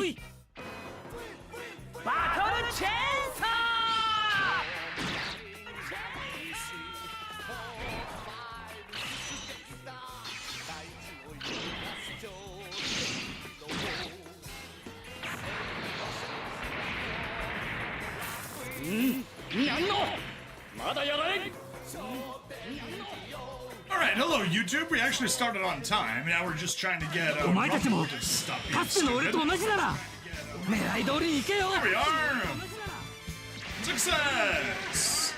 いバトルチェーンソーなんのまだやられん。 Alright, hello YouTube. We actually started on time. Now we're just trying to get Rumble to stop being stupid. Here we are! Success!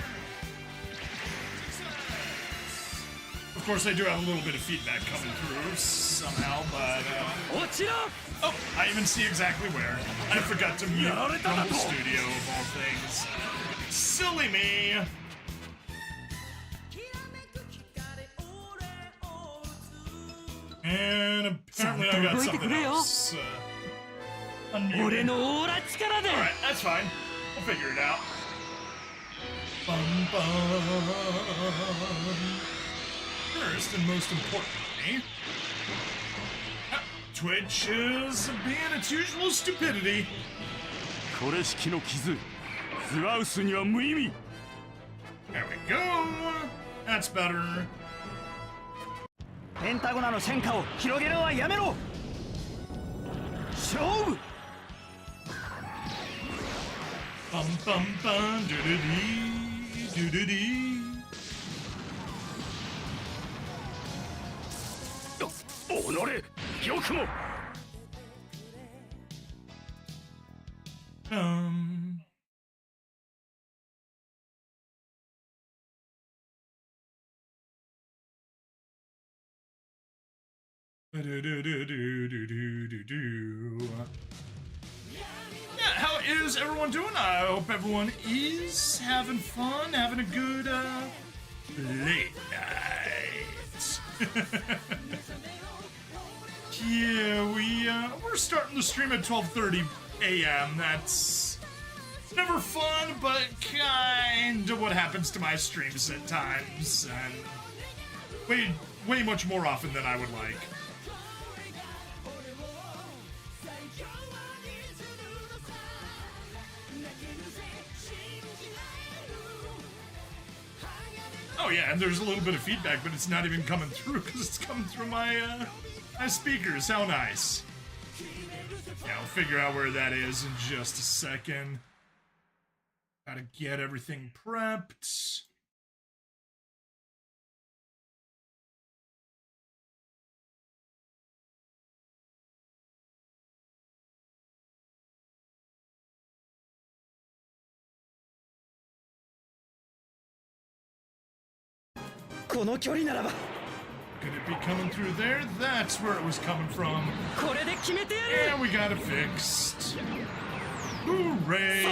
Of course, I do have a little bit of feedback coming through somehow, but oh, I even see exactly where. I forgot to mute Rumble Studio of all things. Silly me! And apparently I got something else. Alright, that's fine. We'll figure it out. Bum, bum. First and most importantly, Twitch is being its usual stupidity. There we go. That's better. ペンタゴナの戦果を広げるのはやめろ。勝負。バンバンバンドゥルディドゥルディ。おのれ、よくも。Yeah, how is everyone doing? I hope everyone is having fun, having a good late night. Yeah, we're starting the stream at 12:30 a.m. That's never fun, but kind of what happens to my streams at times, and way much more often than I would like. Oh yeah, and there's a little bit of feedback, but it's not even coming through because it's coming through my my speakers. How nice. Yeah, I'll figure out where that is in just a second. Gotta get everything prepped. Could it be coming through there? That's where it was coming from. Yeah, we got it fixed. Hooray!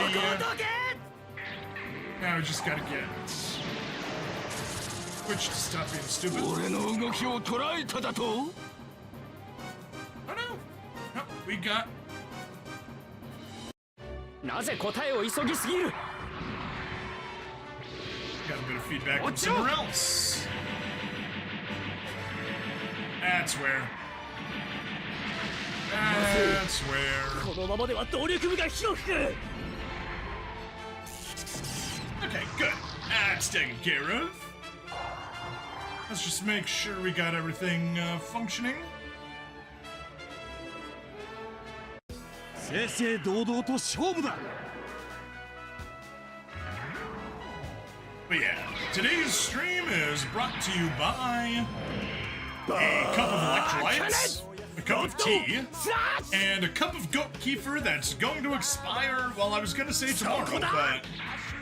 Now we just gotta get Twitch to stop being stupid. Oh no! No, we got... Got a bit of feedback from somewhere else. That's where. That's where. Okay, good. That's taken care of. Let's just make sure we got everything functioning. But yeah, today's stream is brought to you by a cup of electrolytes, a cup of tea, and a cup of goat kefir that's going to expire, well, I was going to say tomorrow, but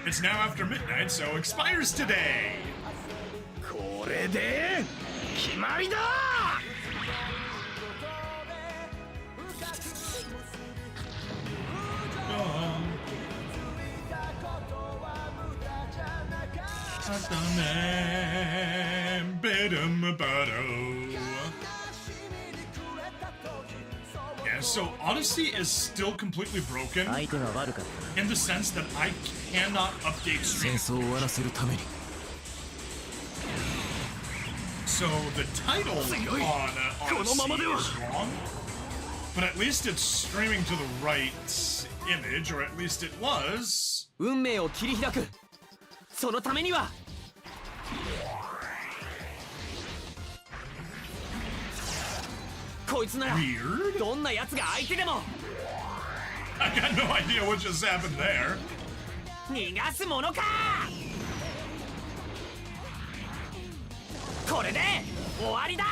it's now after midnight, so expires today. Yeah, so Odyssey is still completely broken in the sense that I cannot update stream. So the title on Odyssey is wrong. But at least it's streaming to the right image, or at least it was. 運命を切り開く。そのためには。こいつなら Weird. どんな奴が相手でも I got no idea what just happened there. 逃がすものか。これで終わりだ。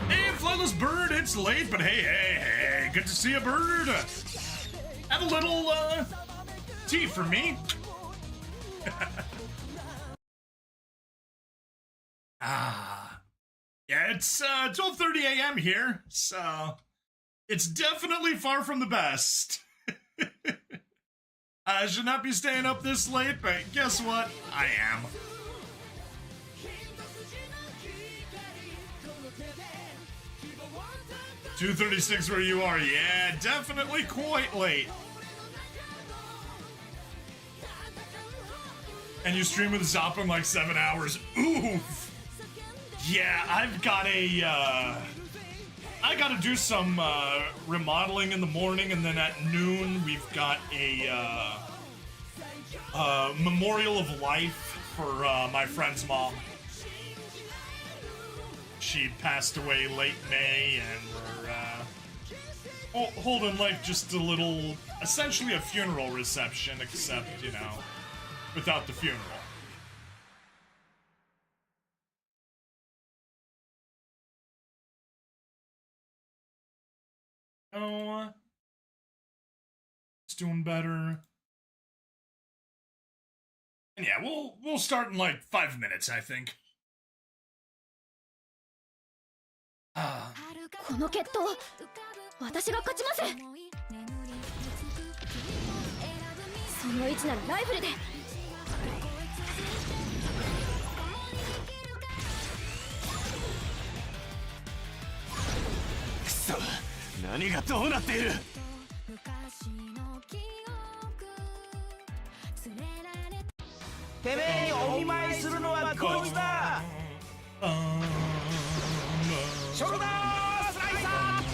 Hey, Flightless Bird, it's late, but hey, good to see a bird. Have a little, tea for me. Yeah, it's, 12:30 a.m. here, so it's definitely far from the best. I should not be staying up this late, but guess what? I am. 2:36 where you are. Yeah, definitely quite late. And you stream with Zop in like 7 hours. Oof. Yeah, I've got a, I gotta do some, remodeling in the morning, and then at noon we've got a, memorial of life for, my friend's mom. She passed away late May, and we're holding like just a little, essentially a funeral reception, except, you know, without the funeral. Oh, it's doing better. And yeah, we'll start in like 5 minutes, I think. この決闘私が勝ちます。その位置ならライフルで。くそ、何がどうなっている。てめえにお見舞いするのはこいつだ。ショルダースライサー。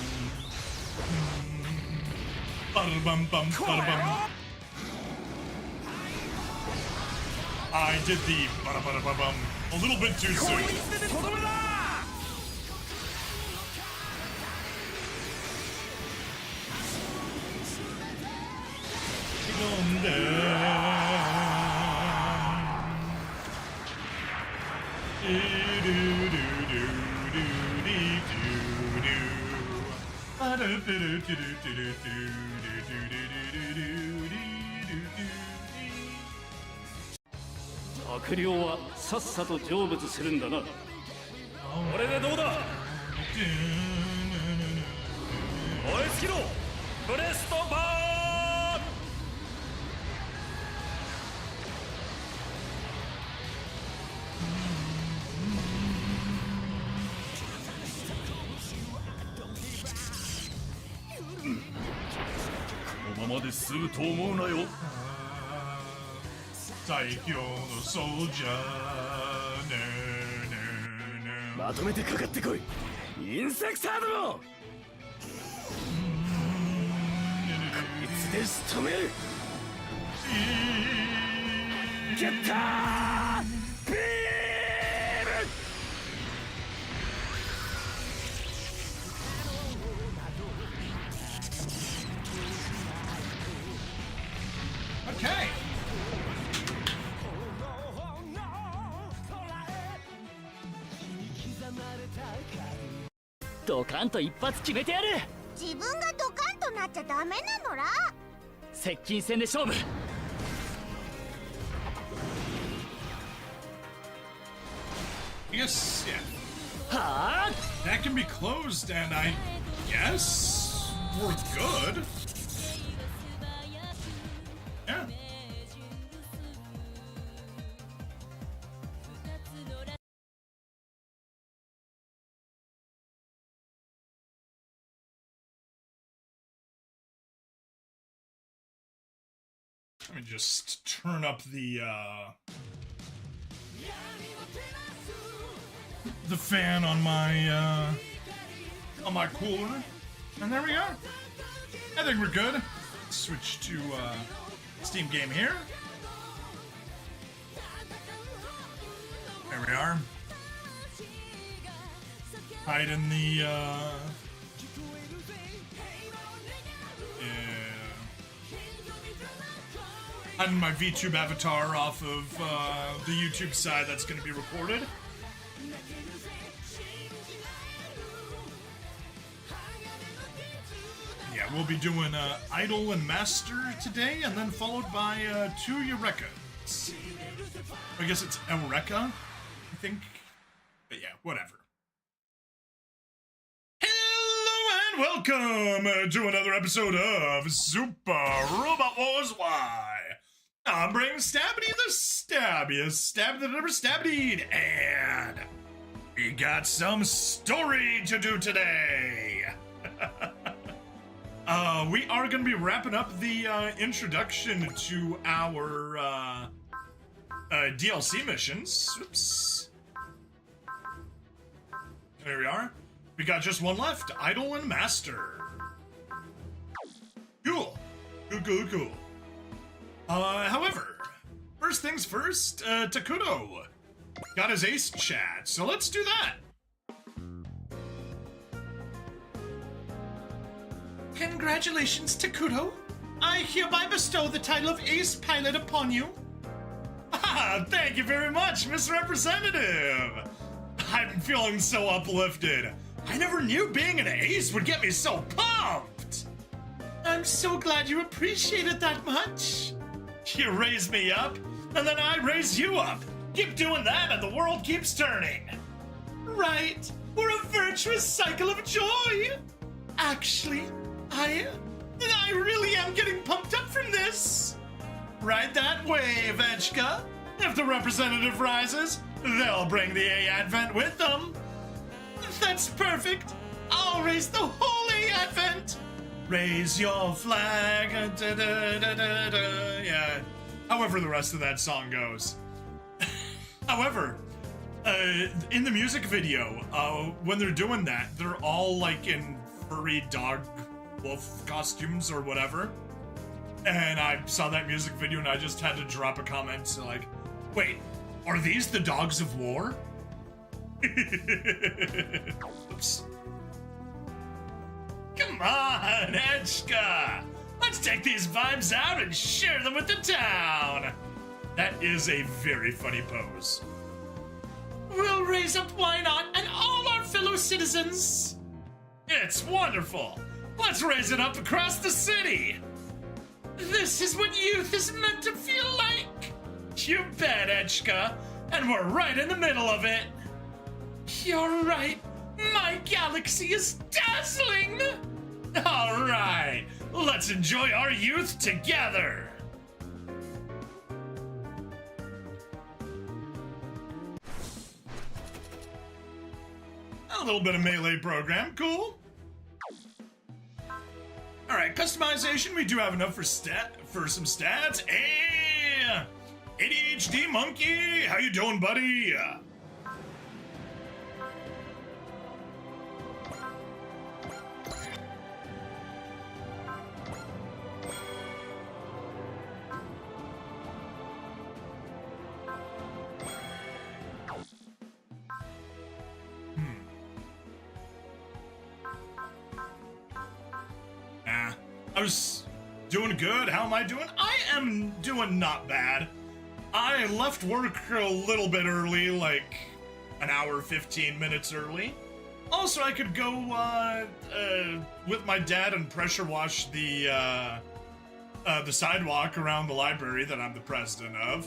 I did the a little bit too soon. What 悪霊はさっさと成仏するんだな。これでどうだ。燃え尽きろブレストバーン。このままで済むと思うなよ。最強のソルジャー。まとめてかかってこい、インセクターども。こいつで仕留める。ゲッタービーム。Okay. ドカンと一発決めてやる。自分がドカンとなっちゃダメなのら。接近戦で勝負。Yes, yeah. はあ。 That can be closed, and I guess we're good. Yeah. Let me just turn up the fan on my cooler, and there we go. I think we're good. Switch to Steam game here. There we are. Hide in the hiding my VTube avatar off of the YouTube side that's going to be recorded. Yeah, we'll be doing Idol and Master today, and then followed by 2 Eureka. I guess it's Eureka, I think. But yeah, whatever. Hello and welcome to another episode of Super Robot Wars Y. I'm bringing Stabby the stabbiest stab that ever stabbed, and we got some story to do today. We are going to be wrapping up the introduction to our DLC missions. Oops. There we are. We got just one left, Idol and Master. Cool. Cool. However, first things first, Takuto got his ace chat, so let's do that. Congratulations, Takuto. I hereby bestow the title of Ace Pilot upon you. Ah, thank you very much, Miss Representative. I'm feeling so uplifted. I never knew being an ace would get me so pumped. I'm so glad you appreciate it that much. You raise me up, and then I raise you up. Keep doing that, and the world keeps turning. Right. We're a virtuous cycle of joy. Actually, I really am getting pumped up from this. Ride that wave, Echka. If the representative rises, they'll bring the A-Advent with them. That's perfect. I'll raise the whole A-Advent. Raise your flag. Da, da, da, da, da. Yeah. However the rest of that song goes. However, in the music video, when they're doing that, they're all like in furry dog wolf costumes or whatever. And I saw that music video and I just had to drop a comment like, wait, are these the dogs of war? Oops. Come on, Echka! Let's take these vibes out and share them with the town! That is a very funny pose. We'll raise up Why Not and all our fellow citizens! It's wonderful! Let's raise it up across the city! This is what youth is meant to feel like! You bet, Echka! And we're right in the middle of it! You're right! My galaxy is dazzling! Alright, let's enjoy our youth together! A little bit of melee program, cool. Alright, customization, we do have enough for some stats. Hey! ADHD Monkey, how you doing, buddy? I was doing good. How am I doing? I am doing not bad. I left work a little bit early, like an hour, 15 minutes early. Also, I could go with my dad and pressure wash the sidewalk around the library that I'm the president of.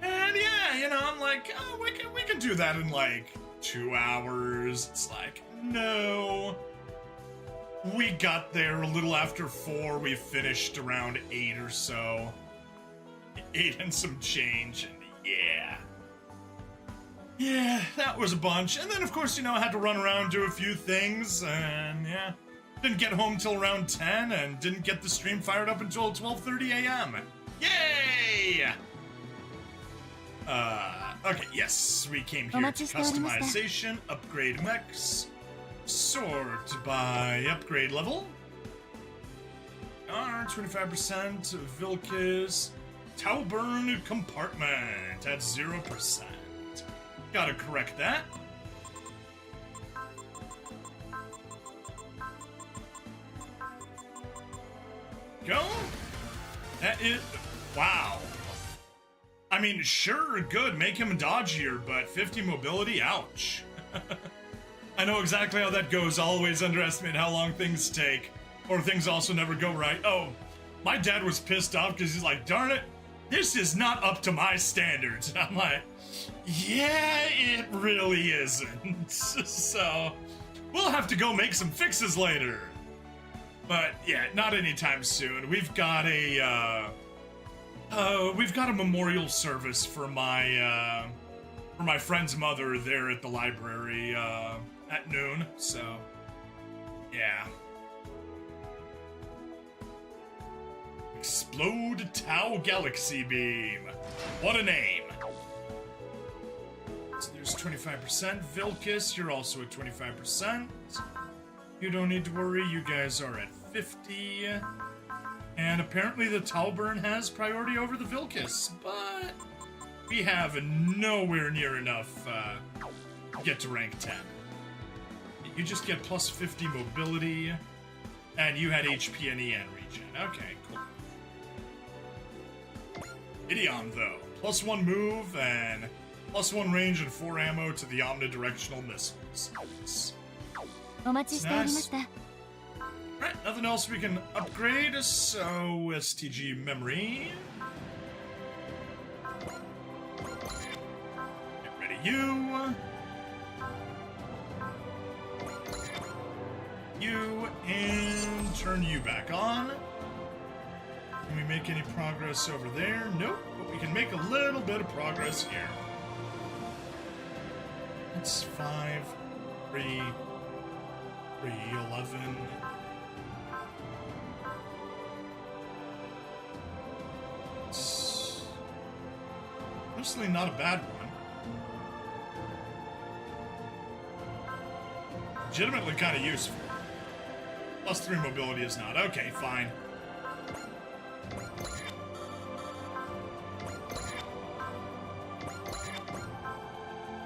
And yeah, you know, I'm like, oh, we can do that in like 2 hours. It's like, no. We got there a little after 4. We finished around 8 or so. 8 and some change, and yeah. Yeah, that was a bunch. And then, of course, you know, I had to run around, do a few things, and yeah. Didn't get home till around 10, and didn't get the stream fired up until 12:30 a.m. Yay! Yay! Okay, yes, we came here to customization, upgrade mechs, sort by upgrade level. 25%, Vilkis, Tauburn compartment at 0%. Gotta correct that. Go. That is, wow. I mean, sure, good, make him dodgier, but 50 mobility, ouch. I know exactly how that goes, always underestimate how long things take, or things also never go right. Oh, my dad was pissed off because he's like, darn it, this is not up to my standards. And I'm like, yeah, it really isn't. So, we'll have to go make some fixes later. But yeah, not anytime soon. We've got a memorial service for my friend's mother there at the library at noon. So yeah. Explode Tau Galaxy Beam. What a name. So there's 25%. Vilkis, you're also at 25%. You don't need to worry, you guys are at 50. And apparently the Tauburn has priority over the Vilkis, but we have nowhere near enough to get to rank 10. You just get plus 50 mobility, and you had HP and EN regen. Okay, cool. Idiom, though. Plus 1 move and plus 1 range and 4 ammo to the omnidirectional missiles. Nice. Alright, nothing else we can upgrade, so STG memory. Get rid of you. You, and turn you back on. Can we make any progress over there? Nope, but we can make a little bit of progress here. It's 5, 3, 11. It's mostly not a bad one. Legitimately kind of useful. Plus 3 mobility is not. Okay, fine.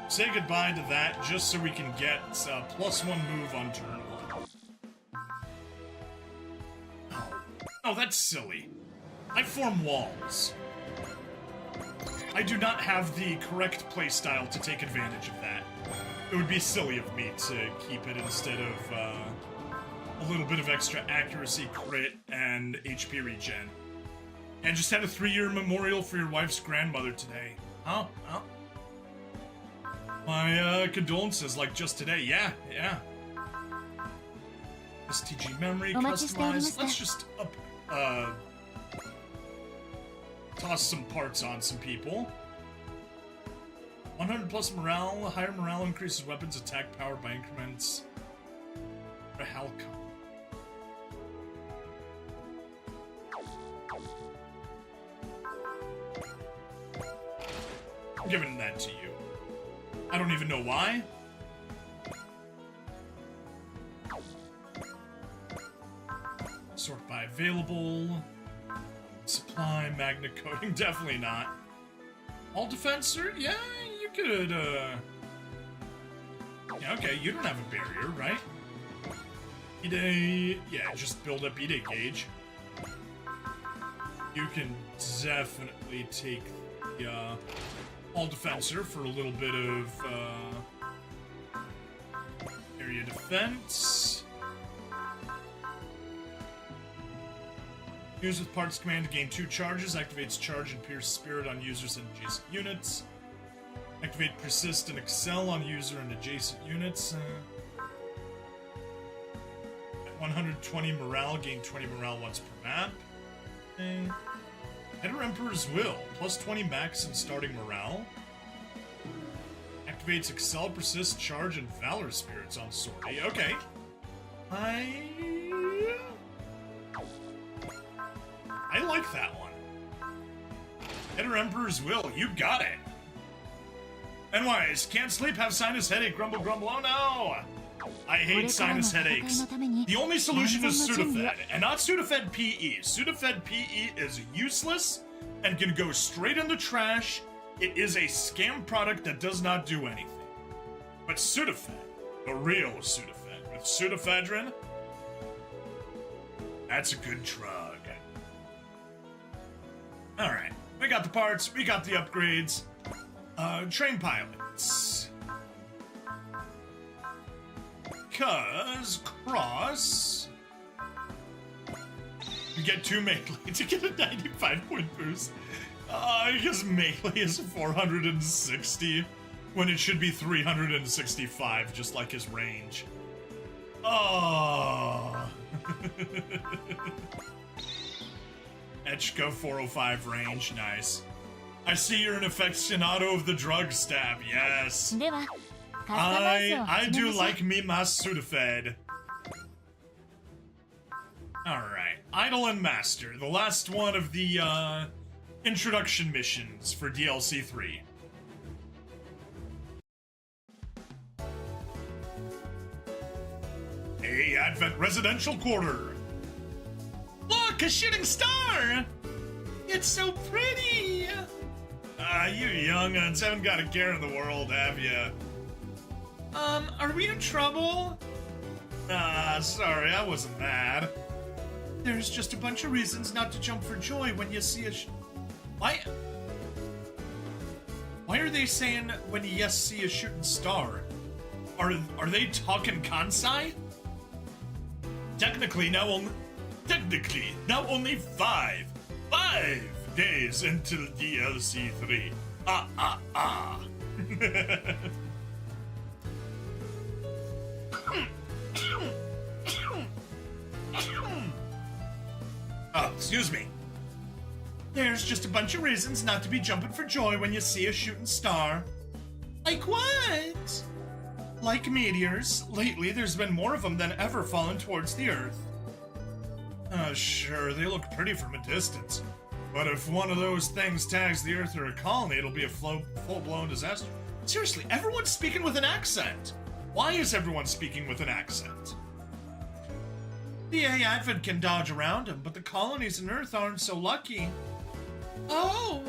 Say goodbye to that just so we can get plus 1 move on turn 1. Oh, that's silly. I form walls. I do not have the correct playstyle to take advantage of that. It would be silly of me to keep it instead of a little bit of extra accuracy, crit, and HP regen. And just had a 3-year memorial for your wife's grandmother today. Oh. My condolences, like just today. Yeah. STG memory, customize. Let's just toss some parts on some people. 100 plus morale. Higher morale increases weapons attack power by increments. A Halcon. I'm giving that to you. I don't even know why. Sort by available. Supply, magnet coating, definitely not. All defensor? Yeah, you could, yeah, okay, you don't have a barrier, right? E-Day, yeah, just build up E-Day gauge. You can definitely take the, all defensor for a little bit of, area defense. Use with parts command to gain 2 charges. Activates charge and pierce spirit on users and adjacent units. Activate persist and excel on user and adjacent units. At 120 morale, gain 20 morale once per map. Okay. Enter Emperor's Will, plus 20 max and starting morale. Activates excel, persist, charge, and valor spirits on sortie. Okay. I like that one. Enter Emperor's Will. You got it. Anyways, can't sleep, have sinus headache, grumble, grumble. Oh no! I hate sinus headaches. The only solution is Sudafed, and not Sudafed PE. Sudafed PE is useless and can go straight in the trash. It is a scam product that does not do anything. But Sudafed, the real Sudafed, with pseudoephedrine, that's a good drug. Alright, we got the parts, we got the upgrades. Train pilots. Because Cross, you get 2 melee to get a 95-point boost. Because melee is 460 when it should be 365, just like his range. Oh. Etchka 405 range, nice. I see you're an aficionado of the drug stab, yes. I do like me my Sudafed. Alright, Idolmaster, the last one of the introduction missions for DLC 3. A Advent residential quarter. Look, a shooting star! It's so pretty! You young'uns haven't got a care in the world, have ya? Are we in trouble? Sorry, I wasn't mad. There's just a bunch of reasons not to jump for joy when you see a Why are they saying when you see a shooting star? Are they talking Kansai? Technically, now only 5 days until DLC 3. Oh, excuse me. There's just a bunch of reasons not to be jumping for joy when you see a shooting star. Like what? Like meteors. Lately, there's been more of them than ever falling towards the Earth. Sure, they look pretty from a distance. But if one of those things tags the Earth or a colony, it'll be a full-blown disaster. Seriously, everyone's speaking with an accent. Why is everyone speaking with an accent? The A Advent can dodge around them, but the colonies on Earth aren't so lucky. Oh!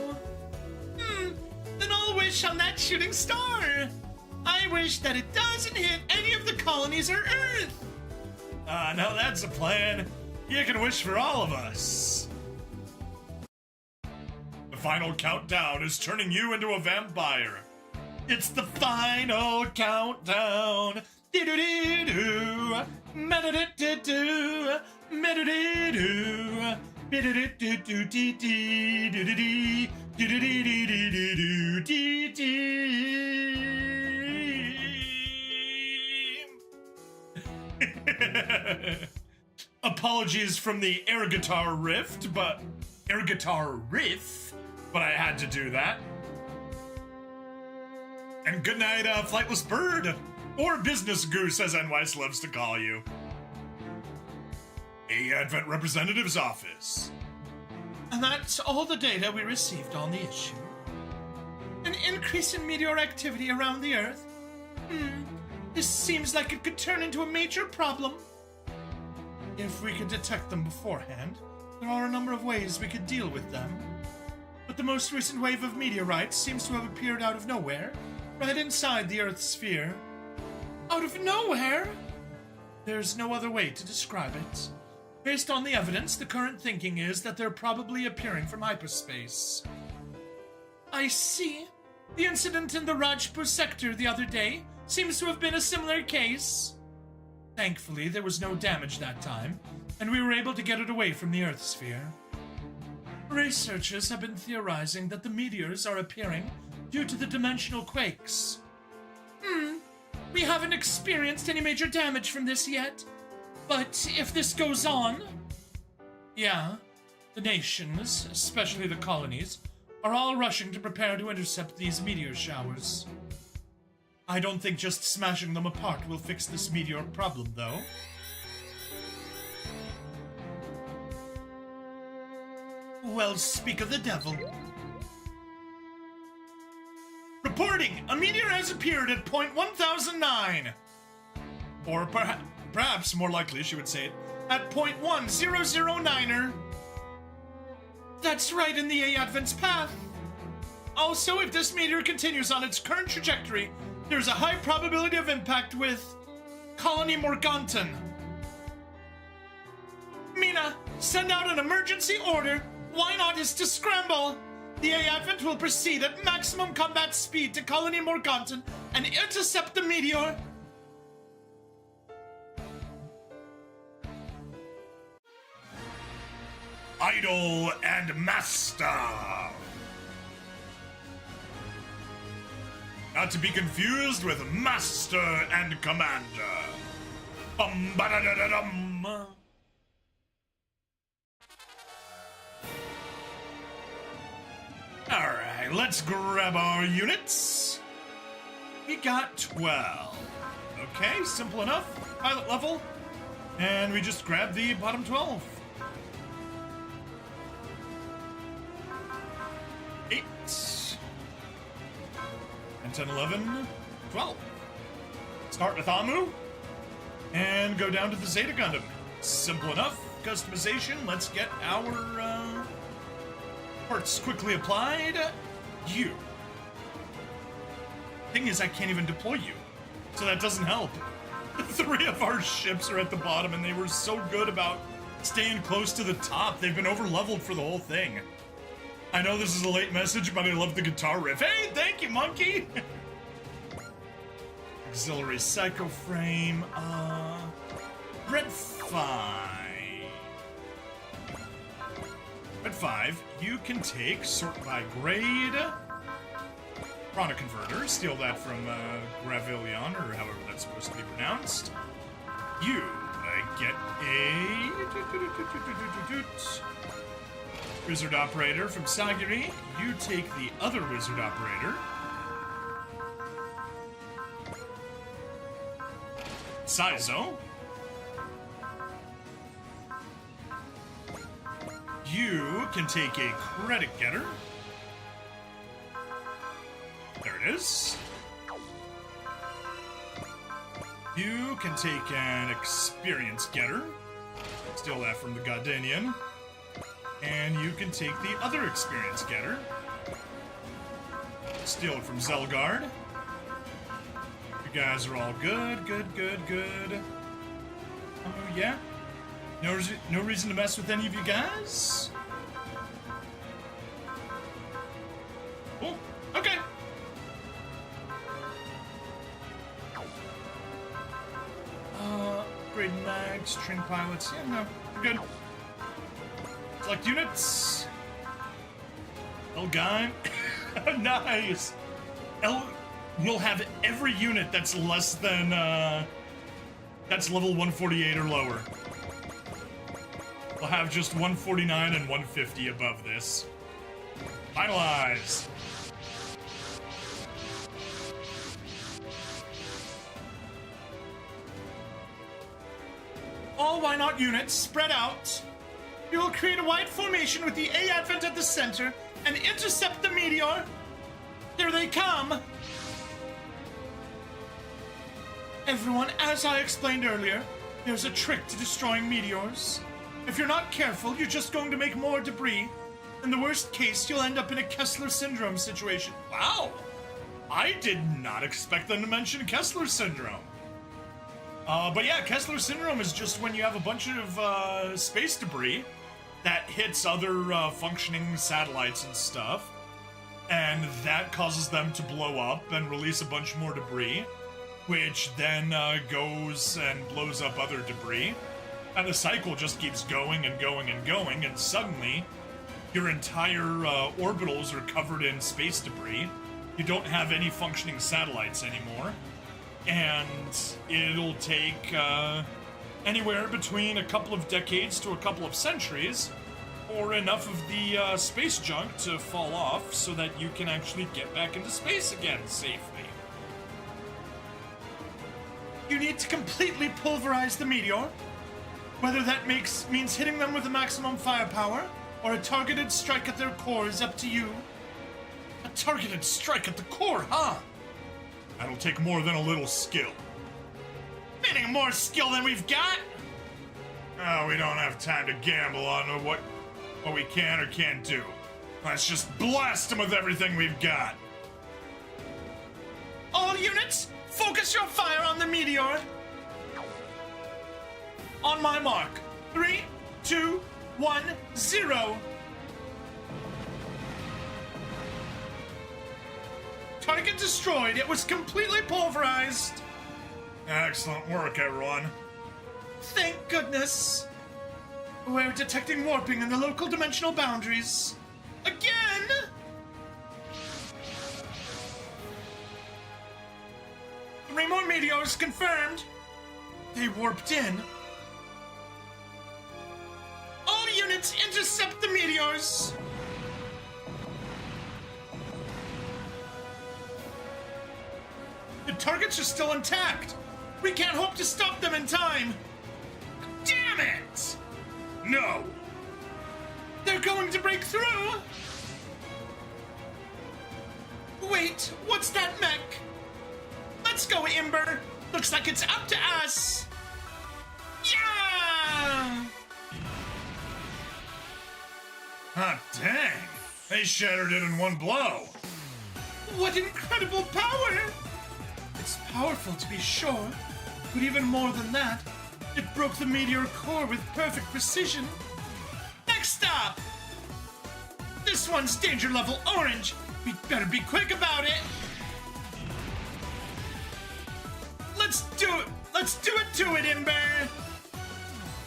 Then I'll wish on that shooting star! I wish that it doesn't hit any of the colonies or Earth! Now that's a plan. You can wish for all of us. The final countdown is turning you into a vampire. It's the final countdown. Do-do-do-do. Me-do-do-do-do. Me-do-do-do. Be-do-do-do-do-dee-dee. Do-do-do-do-do-do-dee-dee. Apologies from the air guitar riff, but I had to do that. And good night, flightless bird, or business goose, as NYS loves to call you. A Advent representative's office. And that's all the data we received on the issue. An increase in meteor activity around the Earth. This seems like it could turn into a major problem. If we could detect them beforehand, there are a number of ways we could deal with them. But the most recent wave of meteorites seems to have appeared out of nowhere, right inside the Earth's sphere. Out of nowhere? There's no other way to describe it. Based on the evidence, the current thinking is that they're probably appearing from hyperspace. I see. The incident in the Rajpur sector the other day seems to have been a similar case. Thankfully, there was no damage that time, and we were able to get it away from the Earth sphere. Researchers have been theorizing that the meteors are appearing due to the dimensional quakes. We haven't experienced any major damage from this yet, but if this goes on... Yeah, the nations, especially the colonies, are all rushing to prepare to intercept these meteor showers. I don't think just smashing them apart will fix this meteor problem, though. Well, speak of the devil. A meteor has appeared at point 1009. Or perhaps more likely she would say it at point 1009er. That's right in the A Advent's path. Also, if this meteor continues on its current trajectory, there's a high probability of impact with Colony Morganton. Mina, send out an emergency order. Why not is to scramble. The A Advent will proceed at maximum combat speed to Colony Morganton and intercept the meteor. Idol and Master. Not to be confused with Master and Commander. Bum ba da da da dum. Alright, let's grab our units. We got 12. Okay, simple enough. Pilot level. And we just grab the bottom 12. 8. And 10, 11, 12. Start with Amu. And go down to the Zeta Gundam. Simple enough. Customization. Let's get our parts quickly applied. You. Thing is, I can't even deploy you. So that doesn't help. 3 of our ships are at the bottom, and they were so good about staying close to the top. They've been over-leveled for the whole thing. I know this is a late message, but I love the guitar riff. Hey, thank you, monkey! Auxiliary Psycho Frame, Red 5. Red 5, you can take Sort by Grade, Prana Converter, steal that from Gravilion, or however that's supposed to be pronounced. You get a Wizard Operator from Sagiri. You take the other Wizard Operator. Saizo. You can take a Credit Getter. There it is. You can take an Experience Getter. Steal that from the Godanian. And you can take the other Experience Getter. Steal it from Zelgard. You guys are all good, good. Oh, yeah? No reason to mess with any of you guys? Oh, okay. Upgrade mags, train pilots. Yeah, no, we're good. Select units. Elgine. Nice. We'll have every unit that's less than, that's level 148 or lower. We'll have just 149 and 150 above this. Finalized. All why not units spread out. We will create a wide formation with the A Advent at the center and intercept the meteor. Here they come. Everyone, as I explained earlier, there's a trick to destroying meteors. If you're not careful, you're just going to make more debris. In the worst case, you'll end up in a Kessler Syndrome situation. Wow! I did not expect them to mention Kessler Syndrome. But yeah, Kessler Syndrome is just when you have a bunch of space debris that hits other functioning satellites and stuff, and that causes them to blow up and release a bunch more debris, which then goes and blows up other debris. And the cycle just keeps going and going and going, and suddenly your entire orbitals are covered in space debris. You don't have any functioning satellites anymore. And it'll take anywhere between a couple of decades to a couple of centuries for enough of the space junk to fall off so that you can actually get back into space again safely. You need to completely pulverize the meteor. Whether that means hitting them with a maximum firepower or a targeted strike at their core is up to you. A targeted strike at the core, huh? That'll take more than a little skill. Meaning more skill than we've got? Oh, we don't have time to gamble on what we can or can't do. Let's just blast them with everything we've got. All units, focus your fire on the meteor. On my mark. 3, 2, 1, 0. Target destroyed. It was completely pulverized. Excellent work, everyone. Thank goodness. We're detecting warping in the local dimensional boundaries. Again! 3 more meteors confirmed. They warped in. All units intercept the meteors. The targets are still intact. We can't hope to stop them in time. Damn it! No. They're going to break through. Wait, what's that mech? Let's go, Ember. Looks like it's up to us. Yeah! Ah, dang. They shattered it in one blow. What incredible power! It's powerful to be sure, but even more than that, it broke the meteor core with perfect precision. Next up! This one's danger level orange. We'd better be quick about it. Let's do it. Let's do it to it, Ember.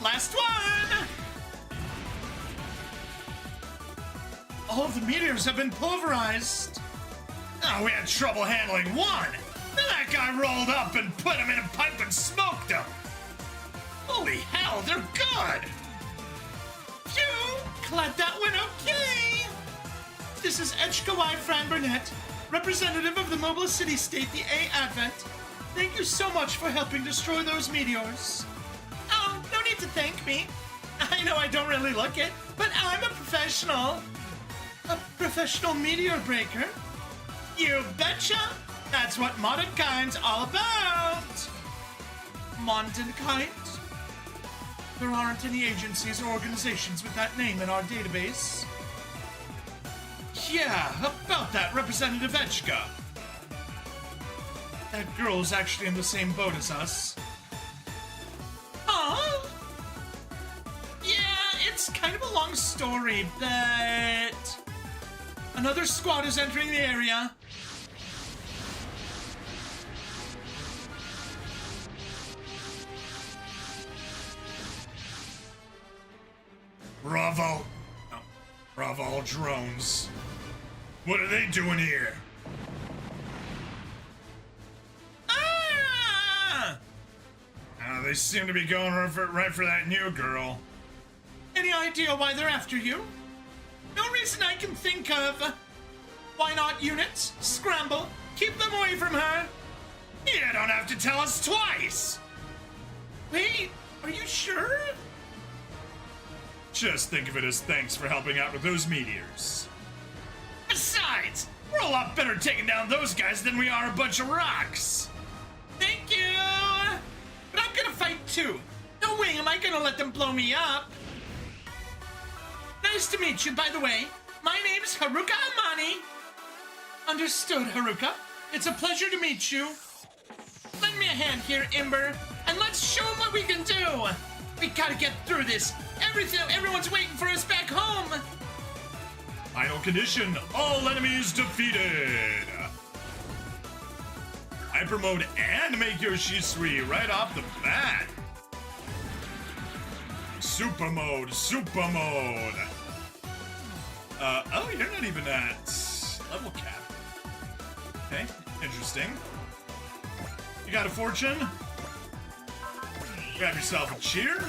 Last one. All of the meteors have been pulverized. Oh, we had trouble handling one. Then that guy rolled up and put him in a pipe and smoked him. Holy hell, they're good. Phew, glad that went okay. This is Edgekawai Fran Burnett, representative of the mobile city-state, the A Advent. Thank you so much for helping destroy those meteors. Oh, no need to thank me. I know I don't really look it, but I'm a professional. A professional meteor breaker? You betcha! That's what Modern Kind's all about! Modern Kind? There aren't any agencies or organizations with that name in our database. Yeah, about that, Representative Etchka. That girl's actually in the same boat as us. Huh? Yeah, it's kind of a long story, but... Another squad is entering the area. Bravo. Oh, Bravo drones. What are they doing here? Ah! They seem to be going right for that new girl. Any idea why they're after you? No reason I can think of. Why not, units? Scramble. Keep them away from her. You don't have to tell us twice. Wait, are you sure? Just think of it as thanks for helping out with those meteors. Besides, we're a lot better taking down those guys than we are a bunch of rocks. Thank you. But I'm gonna fight too. No way am I gonna let them blow me up. Nice to meet you, by the way. My name's Haruka Amani. Understood, Haruka. It's a pleasure to meet you. Lend me a hand here, Ember, and let's show them what we can do. We gotta get through this. Everyone's waiting for us back home. Final condition, all enemies defeated. Hyper mode and make your Shisui right off the bat. Super mode. Oh, you're not even at level cap. Okay, interesting. You got a fortune? Grab yourself a cheer.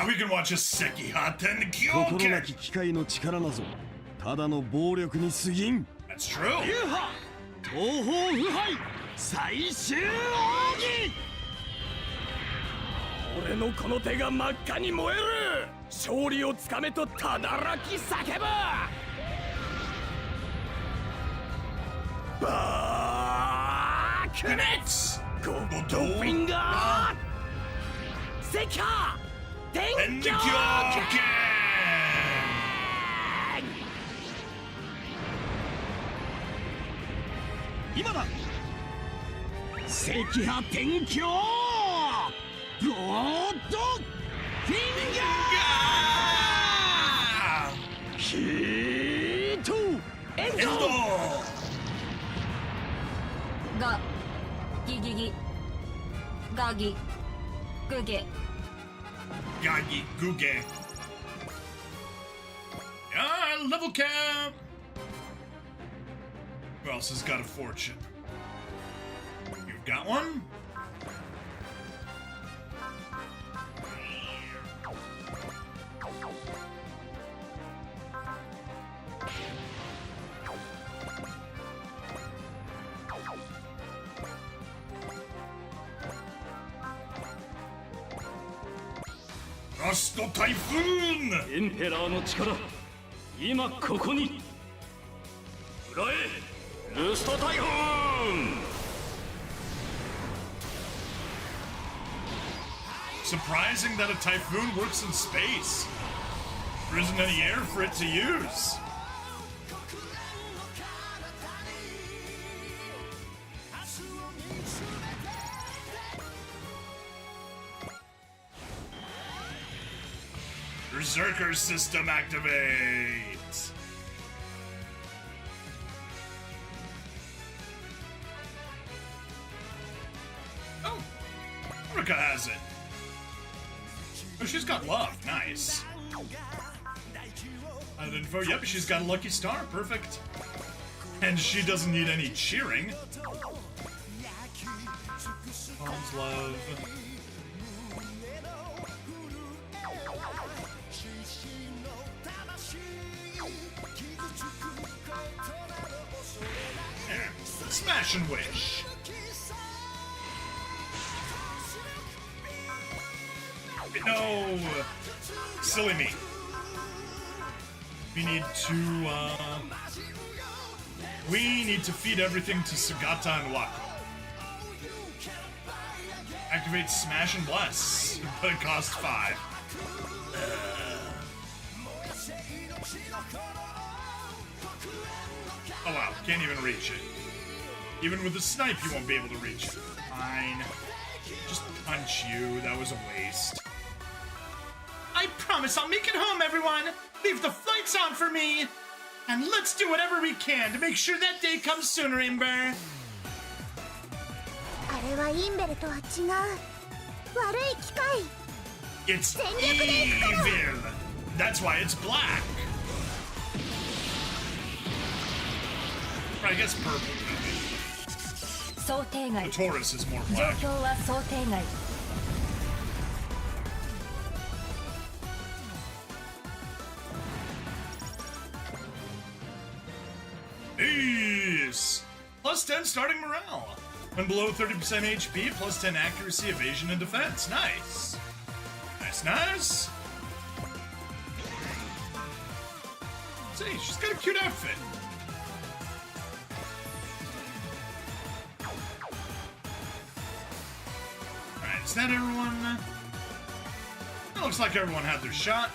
We can watch a Sekihaten 心な Kyoken. き機械の力なぞただの暴力に過ぎん。 That's true. 流派東方腐敗最終奥義。俺のこの手が真っ赤に燃える。勝利をつかめとただらき叫ぶ。バークネッツゴッドフィンガーセキャー天狂剣。今だ。赤波天狂ゴッドフィンガーヒートエンド。がギギギガギグゲ Gagi Guge. Ah, level cap. Who else has got a fortune? You've got one? Rust Typhoon! エンペラーの力今ここに裏へルストタイフーン。 Surprising that a typhoon works in space. There isn't any air for it to use. Berserker system activate. Oh, Rika has it. Oh, she's got love. Nice. Info. Yep, she's got a lucky star. Perfect. And she doesn't need any cheering. Mom's love. There. Smash and wish. No! Silly me. We need to feed everything to Sugata and Wako. Activate Smash and Bless, but it costs 5. Oh wow, can't even reach it. Even with the snipe, you won't be able to reach it. Fine. Just punch you, that was a waste. I promise I'll make it home, everyone! Leave the flights on for me! And let's do whatever we can to make sure that day comes sooner, Imber! あれはインベルとは違う悪い機械 It's evil! That's why it's black! Or I guess purple. 想定外 The Taurus is more 状 black. 況は想定外 Peace! Plus 10 starting morale. When below 30% HP, plus 10 accuracy, evasion, and defense. Nice. Nice, nice. See, she's got a cute outfit. Alright, is that everyone? It looks like everyone had their shot.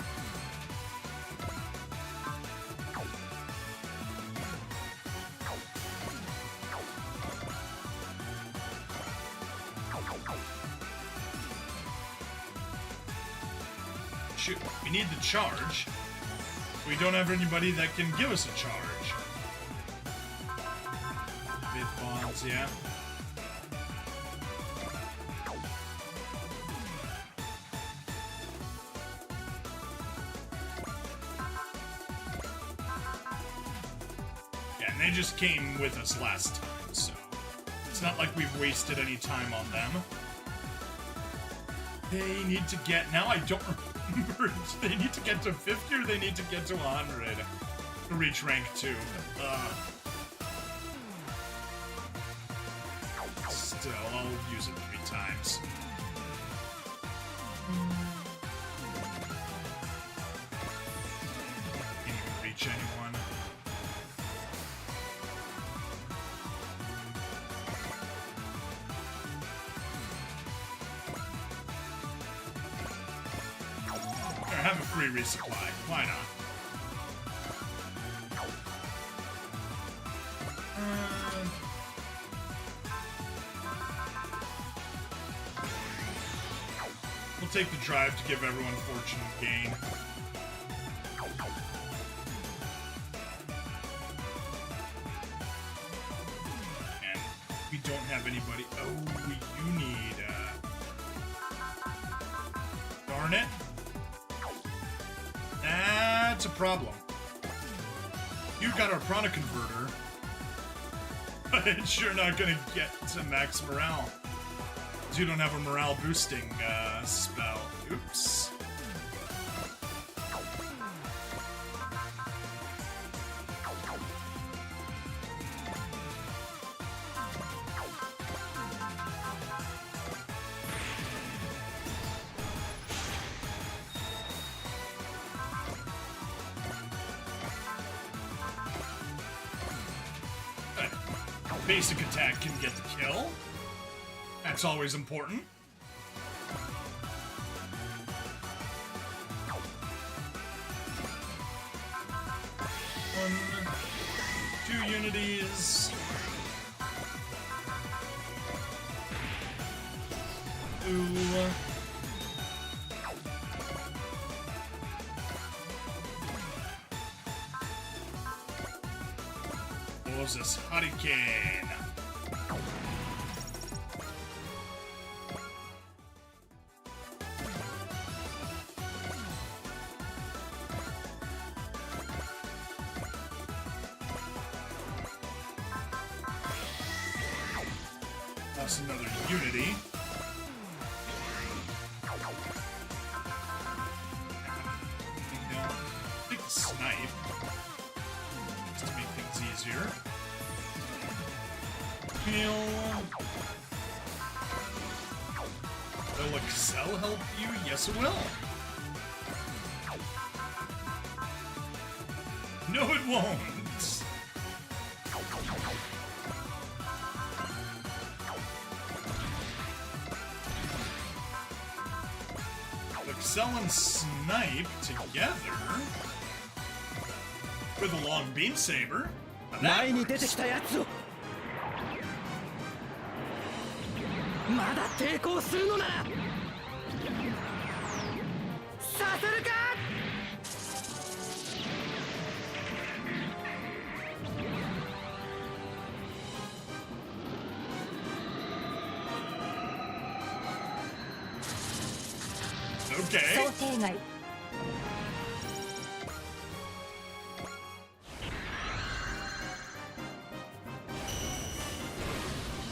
Shoot, we need the charge. We don't have anybody that can give us a charge. With bonds, yeah. Yeah, and they just came with us last time, so it's not like we've wasted any time on them. They need to get... Now I don't remember. They need to get to 50 or they need to get to 100? to reach rank 2. Still, I'll use it 3 times. Can't even reach anyone. There, have a free resupply. Why not? We'll take the drive to give everyone fortune gain. And we don't have anybody. Oh, you need. Darn it. That's a problem. You've got our prana converter, but it's sure not gonna get to max morale. Because you don't have a morale boosting spell. Oops. Basic attack can get the kill. That's always important. One, 2 unities. Ooh. What was this? Hurricane. That's another unity. Take the snipe. Just to make things easier. Heal. Will Excel help you? Yes, it will. No, it won't. Excel and Snipe together with a long beam saber. That works. まだ抵抗するのならさせるか。 Okay. 想定外。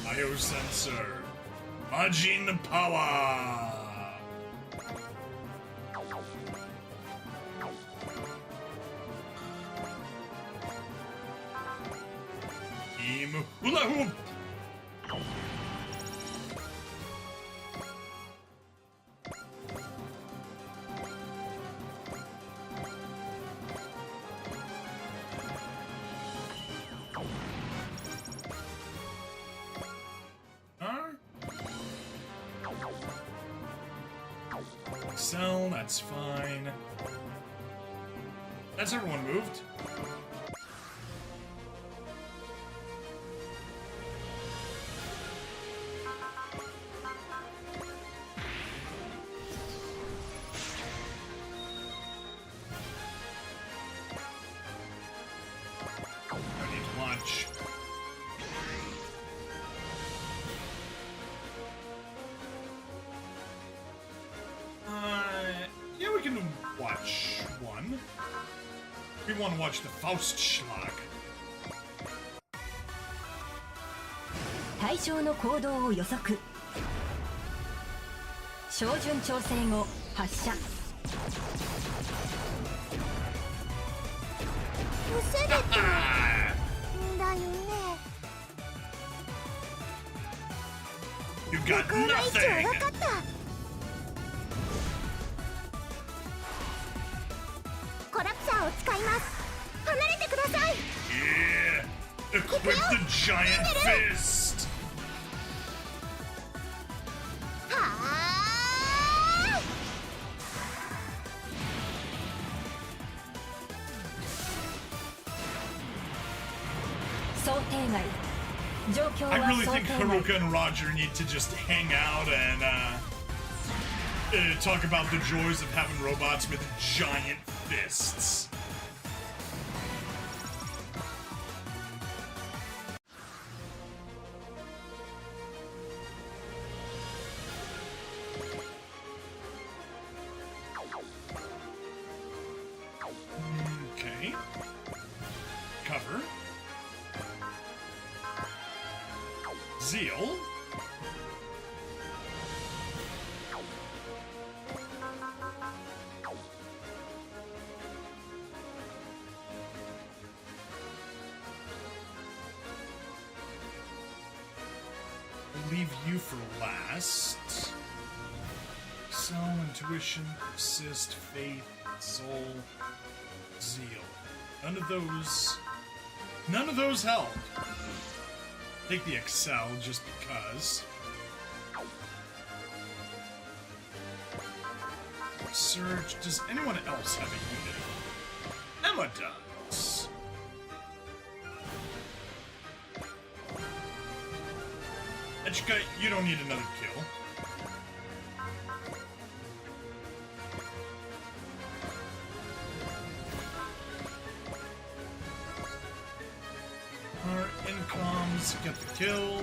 Biosensor. Majin Power. Team Hula Hoop. Excel, that's fine. That's everyone moved. I need to launch. Yeah, we can watch one. We want to watch the Faustschlag. 対象の行動を予測。照準調整後発射。防げてんだよね。 You got 向こうの位置 nothing! は分かった。コラプサーを使います。離れてください。 Yeah! Equip the giant fist! はあ。想定外。状況 I は really 想 think 定外。 Haruka and Roger need to just hang out and talk about the joys of having robots with giant fists. Okay. Cover. Zeal. Leave you for last. Excel, intuition, persist, faith, soul, zeal. None of those help. Take the Excel just because. Surge. Does anyone else have a unity? Emma does. Echika, you don't need another kill. Our incomes get the kill.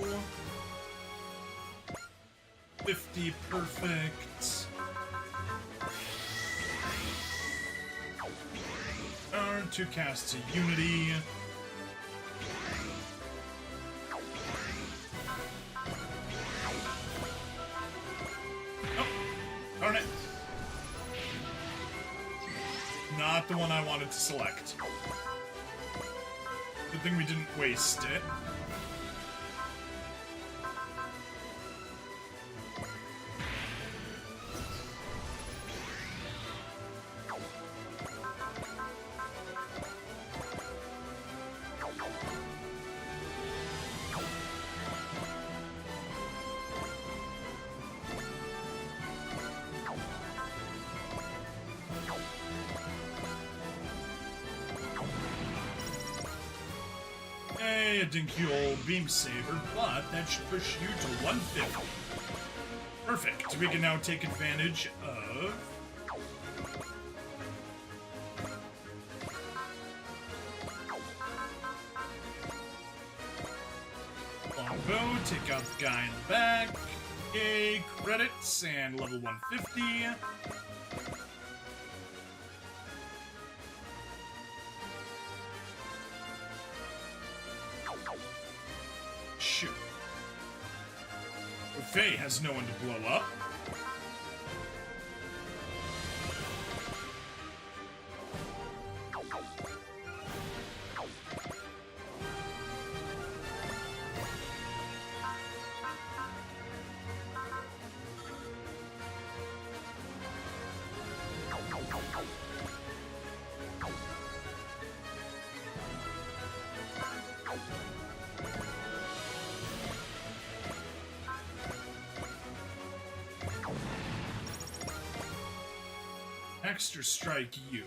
50 perfect. Our 2 casts a unity. Oh, darn it. Not the one I wanted to select. Good thing we didn't waste it. Hey, a dinky old beam saber, but that should push you to 150. Perfect. We can now take advantage of longbow, take out the guy in the back. Yay, credits and level 150. Shoot. Faye has no one to blow up. Extra strike you.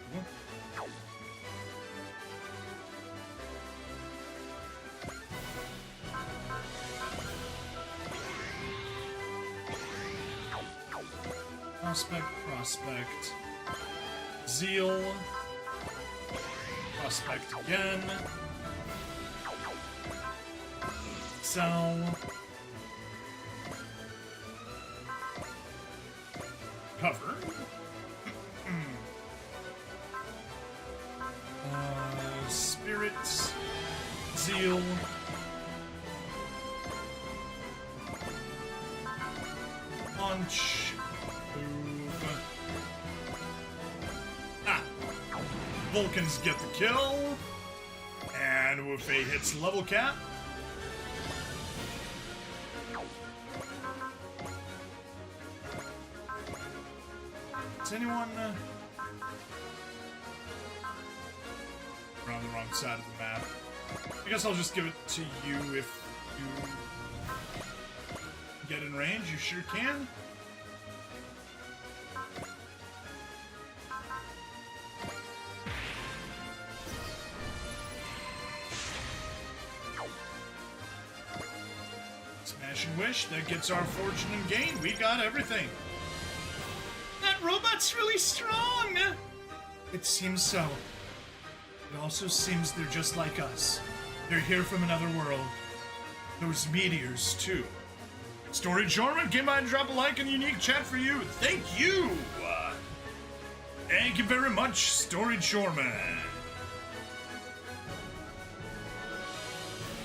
Prospect. Zeal. Prospect again. Sell. Cover. Spirit. Zeal. Launch. Move. Ah! Vulcans get the kill. And Wufei hits level cap. Is anyone... We're on the wrong side of the map. I guess I'll just give it to you if you get in range. You sure can. Smash and wish. That gets our fortune and gain. We got everything. That robot's really strong! It seems so. It also seems they're just like us. They're here from another world. Those meteors, too. Storage Jorman came by and dropped a like and unique chat for you. Thank you! Thank you very much, Storage Jorman.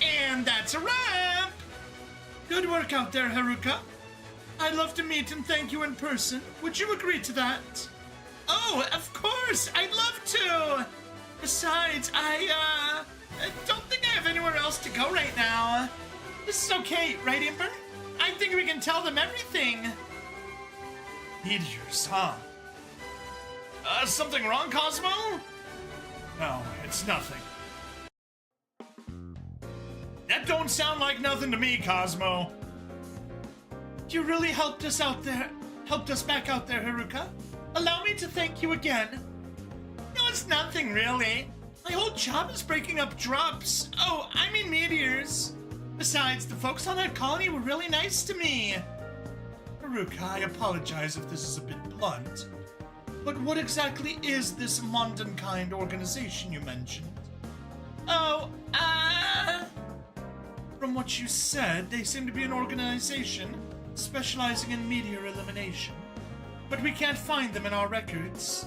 And that's a wrap! Good work out there, Haruka. I'd love to meet and thank you in person. Would you agree to that? Oh, of course! I'd love to! Besides, I don't think I have anywhere else to go right now. This is okay, right, Imber? I think we can tell them everything. Meteors, huh? Something wrong, Cosmo? No, it's nothing. That don't sound like nothing to me, Cosmo. You really helped us out there. Helped us back out there, Haruka. Allow me to thank you again. No, it's nothing, really. My whole job is breaking up drops. Oh, I mean meteors. Besides, the folks on that colony were really nice to me. Haruka, I apologize if this is a bit blunt. But what exactly is this Mondenkind organization you mentioned? Oh, from what you said, they seem to be an organization specializing in meteor elimination. But we can't find them in our records.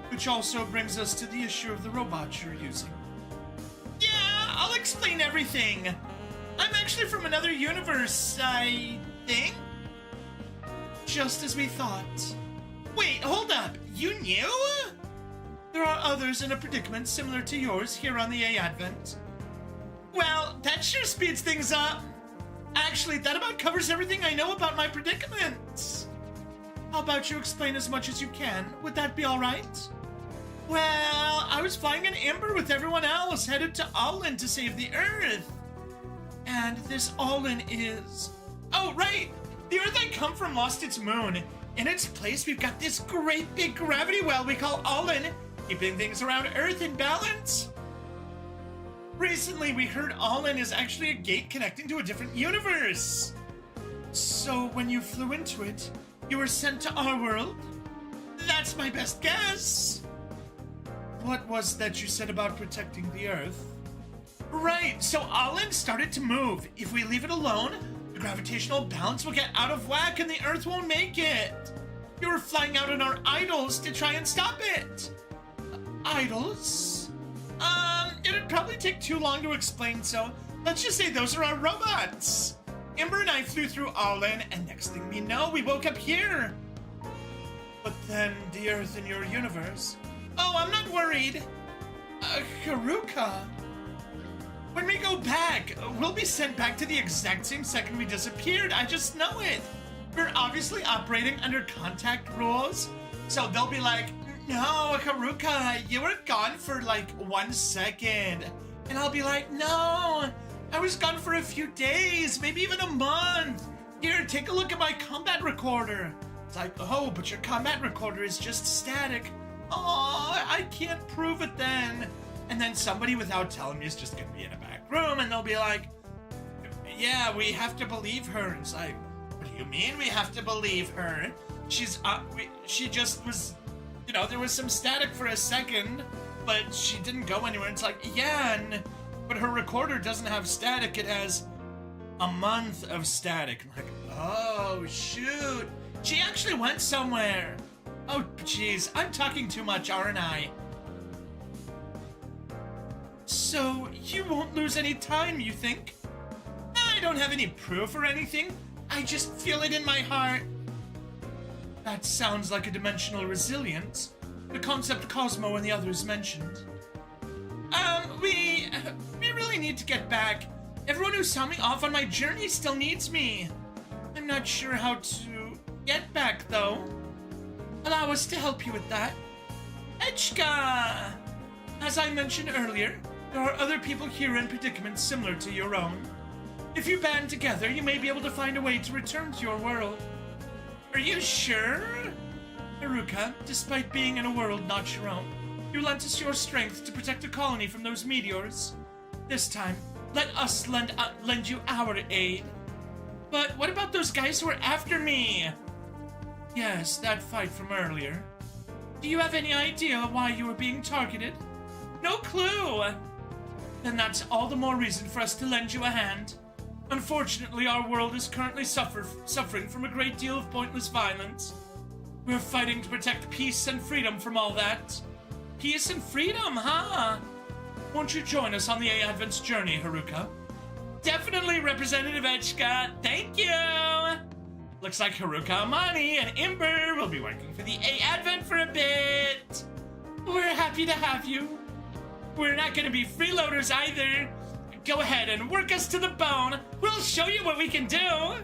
Which also brings us to the issue of the robot you're using. Yeah, I'll explain everything. I'm actually from another universe, I think. Just as we thought. Wait, hold up. You knew? There are others in a predicament similar to yours here on the A Advent. Well, that sure speeds things up. Actually, that about covers everything I know about my predicament. How about you explain as much as you can? Would that be all right? Well, I was flying an Ember with everyone else, headed to Allen to save the Earth. And this Allen is... Oh, right! The Earth I come from lost its moon. In its place, we've got this great big gravity well we call Allen, keeping things around Earth in balance. Recently, we heard Allen is actually a gate connecting to a different universe. So when you flew into it, you were sent to our world? That's my best guess. What was that you said about protecting the Earth? Right, so Allen started to move. If we leave it alone, the gravitational balance will get out of whack and the Earth won't make it. You were flying out on our idols to try and stop it. Idols? It'd probably take too long to explain, so let's just say those are our robots. Ember and I flew through Allen, and next thing we know, we woke up here. But then the Earth in your universe... Oh, I'm not worried. Haruka. When we go back, we'll be sent back to the exact same second we disappeared. I just know it. We're obviously operating under contact rules. So they'll be like, no, Haruka, you were gone for like 1 second. And I'll be like, no, I was gone for a few days, maybe even a month. Here, take a look at my combat recorder. It's like, oh, but your combat recorder is just static. Oh, I can't prove it then. And then somebody without telling me is just gonna be in a back room and they'll be like, yeah, we have to believe her. And it's like, what do you mean we have to believe her? She just was, you know, there was some static for a second, but she didn't go anywhere. It's like, yeah, but her recorder doesn't have static. It has a month of static. I'm like, oh, shoot. She actually went somewhere. Oh, jeez, I'm talking too much, aren't I? So, you won't lose any time, you think? I don't have any proof or anything. I just feel it in my heart. That sounds like a dimensional resilience. the concept Cosmo and the others mentioned. We really need to get back. Everyone who saw me off on my journey still needs me. I'm not sure how to get back, though. Allow us to help you with that. Echka! As I mentioned earlier, there are other people here in predicaments similar to your own. If you band together, you may be able to find a way to return to your world. Are you sure? Haruka, despite being in a world not your own, you lent us your strength to protect the colony from those meteors. This time, let us lend you our aid. But what about those guys who were after me? Yes, that fight from earlier. Do you have any idea why you were being targeted? No clue! Then that's all the more reason for us to lend you a hand. Unfortunately, our world is currently suffering from a great deal of pointless violence. We're fighting to protect peace and freedom from all that. Peace and freedom, huh? Won't you join us on the A-Advent's journey, Haruka? Definitely, Representative Echka. Thank you! Looks like Haruka, Amani, and Imber will be working for the A-Advent for a bit. We're happy to have you. We're not going to be freeloaders either. Go ahead and work us to the bone. We'll show you what we can do.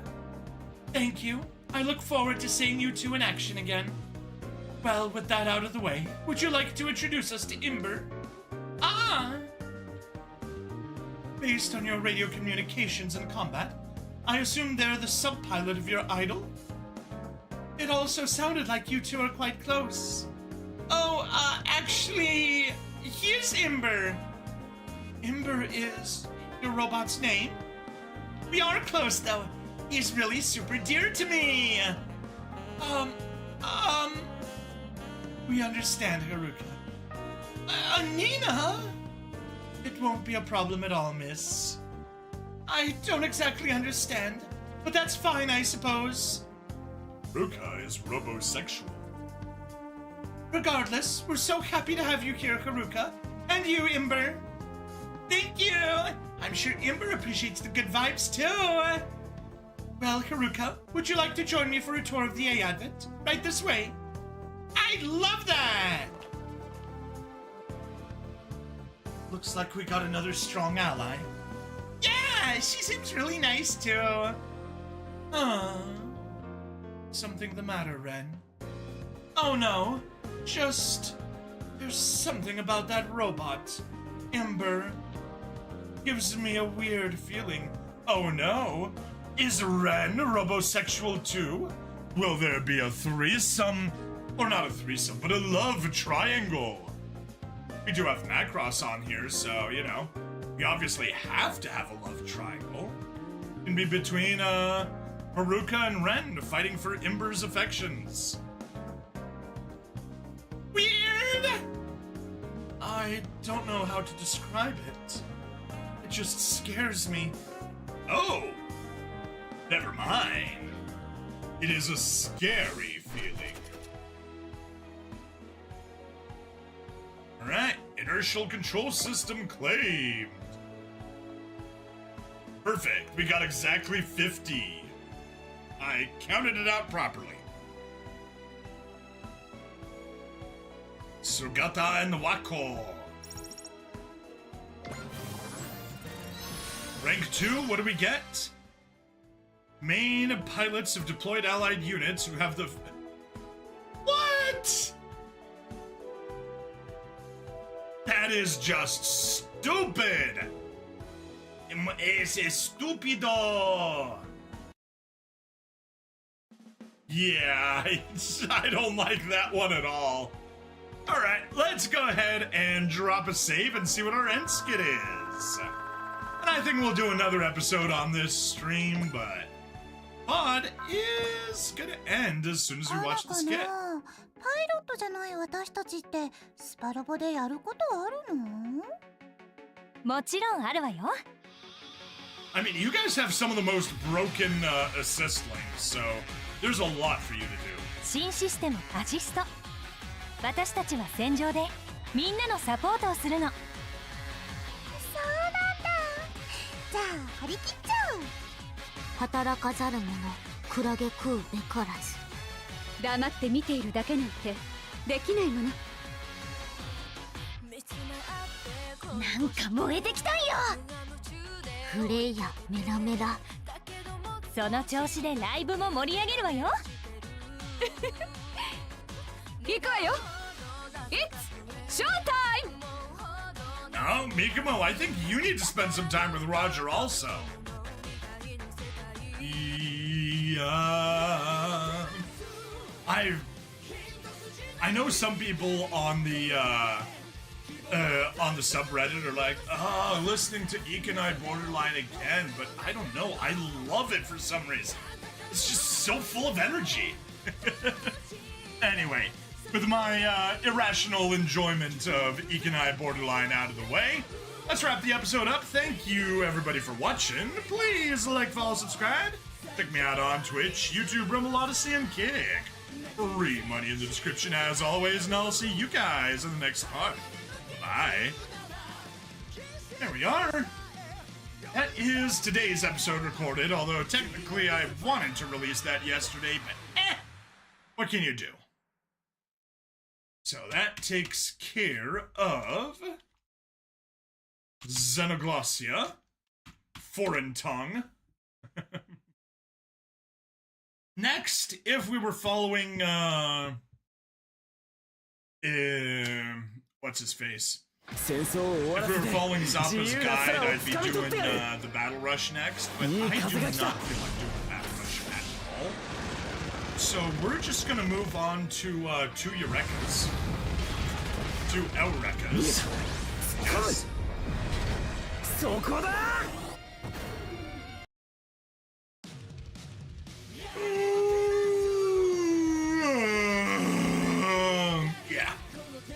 Thank you. I look forward to seeing you two in action again. Well, with that out of the way, would you like to introduce us to Imber? Based on your radio communications and combat, I assume they're the sub-pilot of your idol? It also sounded like you two are quite close. Actually, here's Imber. Imber is your robot's name? We are close, though. He's really super dear to me. We understand, Haruka. Nina? It won't be a problem at all, miss. I don't exactly understand, but that's fine, I suppose. Haruka is robosexual. Regardless, we're so happy to have you here, Haruka. And you, Imber. Thank you! I'm sure Imber appreciates the good vibes, too. Well, Haruka, would you like to join me for a tour of the A-Advent? Right this way. I'd love that! Looks like we got another strong ally. Yeah, she seems really nice, too. Something the matter, Ren? Oh, no. Just... there's something about that robot. Imber. Gives me a weird feeling. Oh, no. Is Ren robosexual, too? Will there be a threesome? Or not a threesome, but a love triangle. We do have Macross on here, so, you know, we obviously have to have a love triangle. It can be between, Haruka and Ren fighting for Imber's affections. Weird! I don't know how to describe it. It just scares me. Oh! Never mind. It is a scary feeling. Alright, inertial control system claimed. Perfect, we got exactly 50. I counted it out properly. Sugata and Wako. Rank 2, what do we get? Main pilots of deployed allied units who have the... What? That is just stupid! Es estúpido! Yeah, I don't like that one at all. Alright, let's go ahead and drop a save and see what our end skit is. And I think we'll do another episode on this stream, but VoD is gonna end as soon as we watch the skit. パイロットじゃない私たちってスパロボでやることあるの？もちろんあるわよ。I mean, you guys have some of the most broken assist lanes, so there's a lot for you to do. 新システムアシスト。私たちは戦場でみんなのサポートをするの。そうなんだ。じゃあ張り切っちゃう。働かざる者、クラゲ食うべからず。黙って見ているだけなんてできないもの。なんか燃えてきたんよ。フレイヤメラメラ。その調子でライブも盛り上げるわよ。行くわよ。It's showtime! Now, Mikumo, I think you need to spend some time with Roger also. Yeah. I know some people on the subreddit are like, oh, listening to Ikanai Borderline again, but I don't know, I love it for some reason. It's just so full of energy. Anyway, with my irrational enjoyment of Ikanai Borderline out of the way, let's wrap the episode up. Thank you, everybody, for watching. Please like, follow, subscribe. Check me out on Twitch, YouTube, Rumble, Odyssey, and Kick. Free money in the description, as always, and I'll see you guys in the next part. Bye. There we are. That is today's episode recorded, although technically I wanted to release that yesterday, but what can you do? So that takes care of Xenoglossia, Foreign Tongue. Next, if we were following, what's his face? If we were following Zappa's guide, I'd be doing the Battle Rush next, but I do not feel like doing the Battle Rush at all. So we're just gonna move on to two Eurekas. Two Eurekas. Yes. Yeah.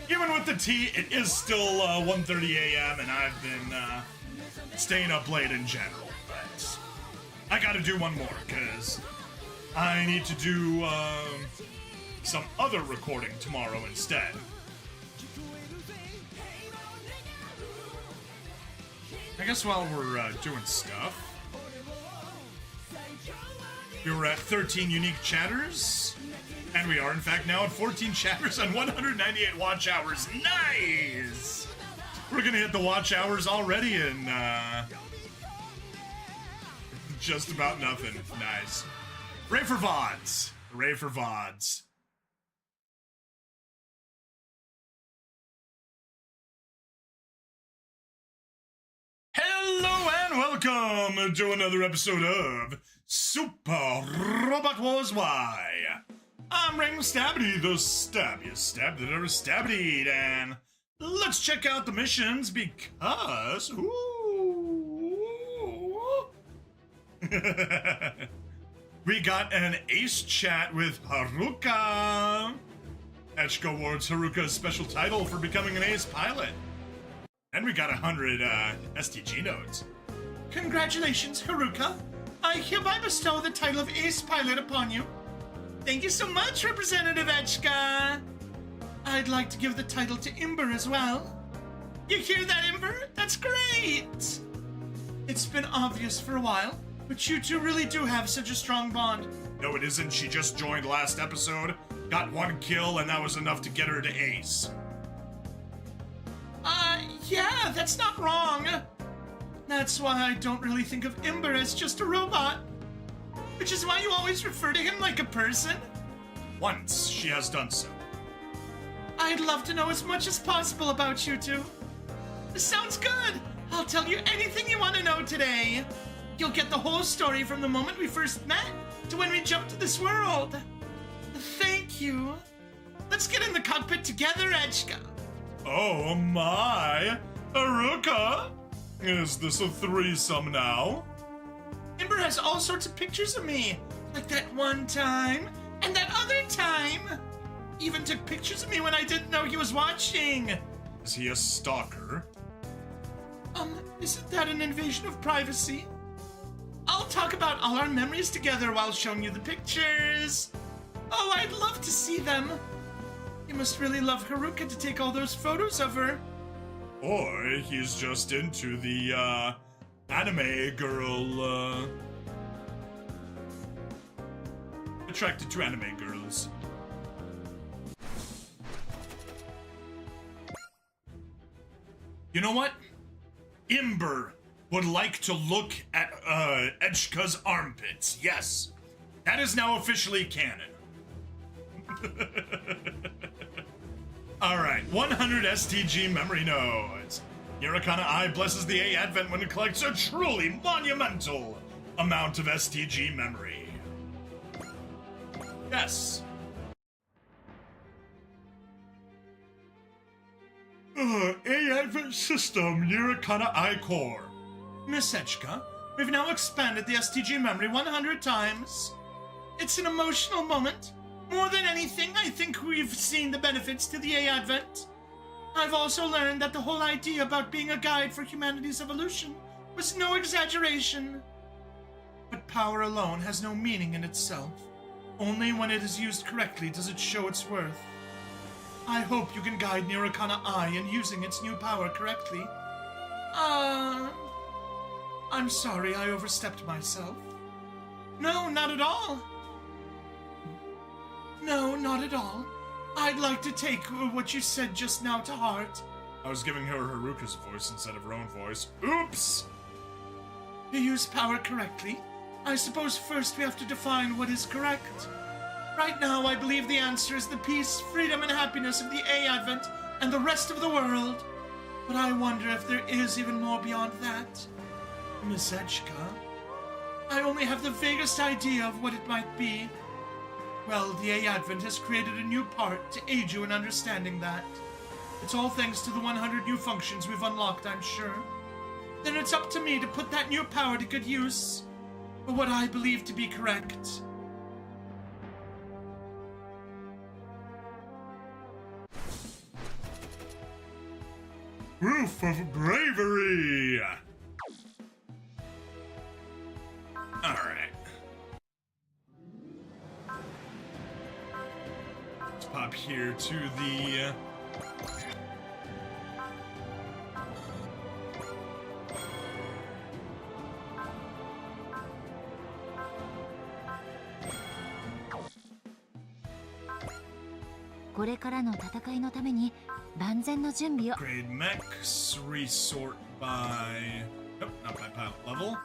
Even with the tea, it is still 1:30 a.m. and I've been staying up late in general. But I gotta do one more, because I need to do some other recording tomorrow instead. I guess while we're doing stuff, we were at 13 unique chatters, and we are in fact now at 14 chatters and 198 watch hours. Nice! We're gonna hit the watch hours already in just about nothing. Nice. Hooray for VoDs. Hooray for VoDs. Hello and welcome to another episode of Super Robot Wars Y. I'm Raymond Stabbity, the stabbiest stab that ever stabbed, and let's check out the missions because we got an ace chat with Haruka. Echka awards Haruka's special title for becoming an ace pilot. And we got 100 STG nodes. Congratulations, Haruka. I hereby bestow the title of Ace Pilot upon you. Thank you so much, Representative Echka. I'd like to give the title to Imber as well. You hear that, Imber? That's great! It's been obvious for a while, but you two really do have such a strong bond. No, it isn't. She just joined last episode, got 1 kill, and that was enough to get her to Ace. Yeah, that's not wrong. That's why I don't really think of Imber as just a robot. Which is why you always refer to him like a person. Once she has done so. I'd love to know as much as possible about you two. This sounds good. I'll tell you anything you want to know today. You'll get the whole story from the moment we first met to when we jumped to this world. Thank you. Let's get in the cockpit together, Echka. Oh my! Haruka! Is this a threesome now? Imber has all sorts of pictures of me, like that one time, and that other time! Even took pictures of me when I didn't know he was watching! Is he a stalker? Isn't that an invasion of privacy? I'll talk about all our memories together while showing you the pictures! Oh, I'd love to see them! You must really love Haruka to take all those photos of her. Or he's just into the, anime girl, attracted to anime girls. You know what? Imber would like to look at Echka's armpits. Yes, that is now officially canon. Alright, 100 STG memory nodes. Nirokana Eye blesses the A Advent when it collects a truly monumental amount of STG memory. Yes. A Advent system, Nirokana Eye Core. Miss Echka, we've now expanded the STG memory 100 times. It's an emotional moment. More than anything, I think we've seen the benefits to the A Advent. I've also learned that the whole idea about being a guide for humanity's evolution was no exaggeration. But power alone has no meaning in itself. Only when it is used correctly does it show its worth. I hope you can guide Nirokana Eye in using its new power correctly. I'm sorry I overstepped myself. No, not at all. No, not at all. I'd like to take what you said just now to heart. I was giving her Haruka's voice instead of her own voice. Oops! To use power correctly, I suppose first we have to define what is correct. Right now, I believe the answer is the peace, freedom, and happiness of the A Advent and the rest of the world. But I wonder if there is even more beyond that. Miss Echka, I only have the vaguest idea of what it might be. Well, the A Advent has created a new part to aid you in understanding that. It's all thanks to the 100 new functions we've unlocked, I'm sure. Then it's up to me to put that new power to good use, for what I believe to be correct. Proof of bravery! Alright. Let's pop here to the... Grade mechs, resort by... Nope, not by pilot level.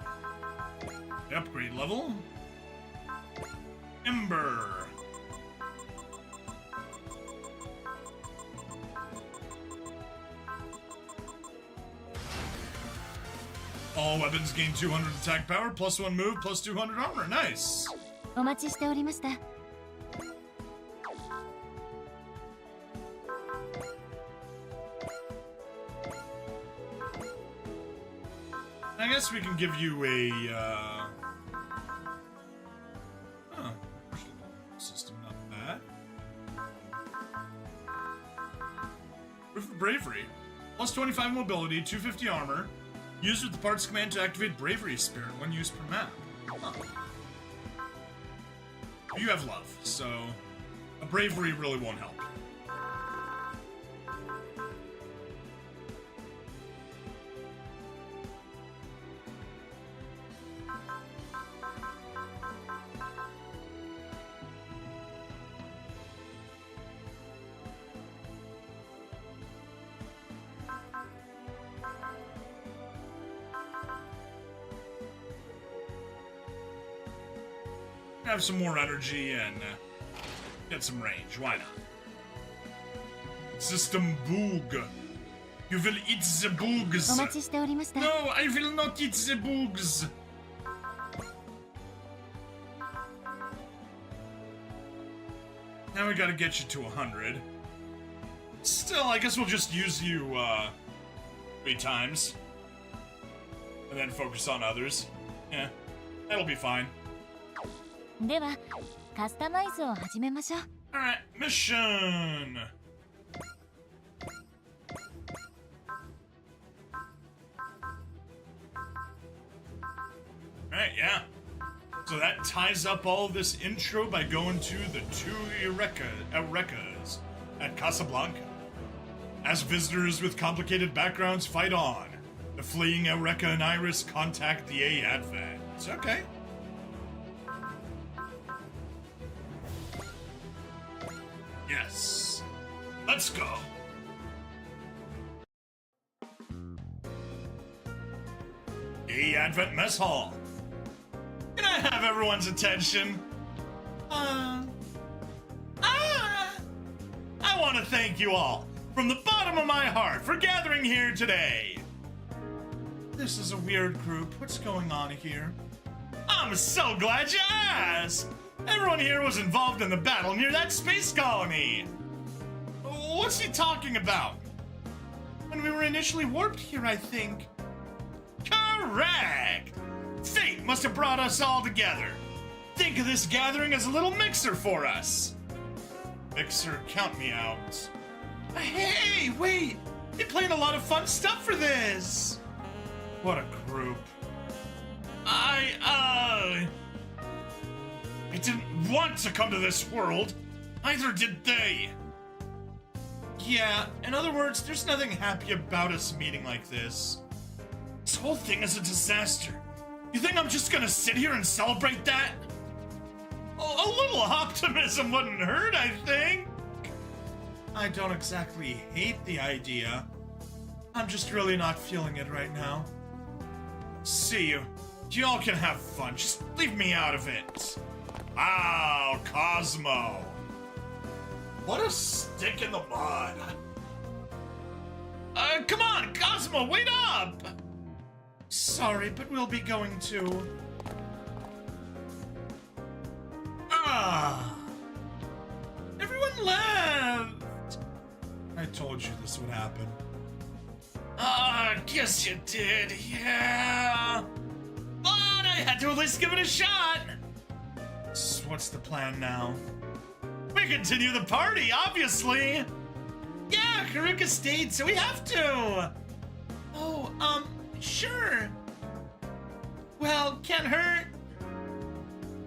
Upgrade level. Ember. All weapons gain 200 attack power, plus 1 move, plus 200 armor. Nice. お待ちしておりました。I guess we can give you a, system, not bad. Proof of bravery. Plus 25 mobility, 250 armor. Used with the parts command to activate Bravery Spirit when used per map. Huh. You have love, so a bravery really won't help. Have some more energy and get some range. Why not? System Boog. You will eat the boogs. お待ちしておりました。 No, I will not eat the boogs. Now we gotta get you to 100. Still, I guess we'll just use you 3 times. And then focus on others. Yeah, that'll be fine. では、カスタマイズを始めましょう。Alright, mission! Alright, yeah. So that ties up all this intro by going to the 2 Eurekas at Casablanca. As visitors with complicated backgrounds fight on, the fleeing Eureka and Iris contact the A Advent. Okay. Yes. Let's go. Advent Mess Hall. Can I have everyone's attention? I want to thank you all from the bottom of my heart for gathering here today. This is a weird group. What's going on here? I'm so glad you asked. Everyone here was involved in the battle near that space colony. What's he talking about? When we were initially warped here, I think. Correct! Fate must have brought us all together. Think of this gathering as a little mixer for us. Mixer, count me out. Hey, wait! They planned a lot of fun stuff for this. What a group. I didn't want to come to this world. Neither did they. Yeah, in other words, there's nothing happy about us meeting like this. This whole thing is a disaster. You think I'm just gonna sit here and celebrate that? A little optimism wouldn't hurt, I think. I don't exactly hate the idea. I'm just really not feeling it right now. See you. Y'all can have fun. Just leave me out of it. Wow, Cosmo. What a stick in the mud. Come on, Cosmo, wait up! Sorry, but we'll be going to... Everyone left! I told you this would happen. Guess you did, yeah. But I had to at least give it a shot. So what's the plan now? We continue the party, obviously. Yeah, Haruka stayed, so we have to. Oh, sure. Well, can't hurt.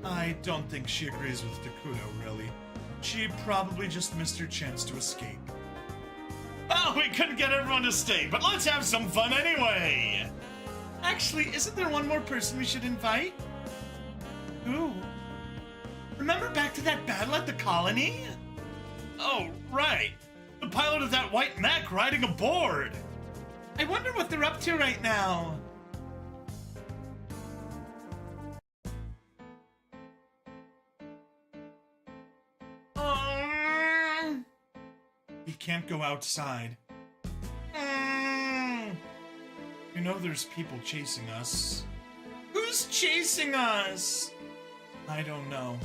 I don't think she agrees with Takuto, really. She probably just missed her chance to escape. Well, we couldn't get everyone to stay, but let's have some fun anyway. Actually, isn't there one more person we should invite? Who? Remember back to that battle at the colony? Oh, right. The pilot of that white mech riding aboard. I wonder what they're up to right now. We can't go outside. You know there's people chasing us. Who's chasing us? I don't know.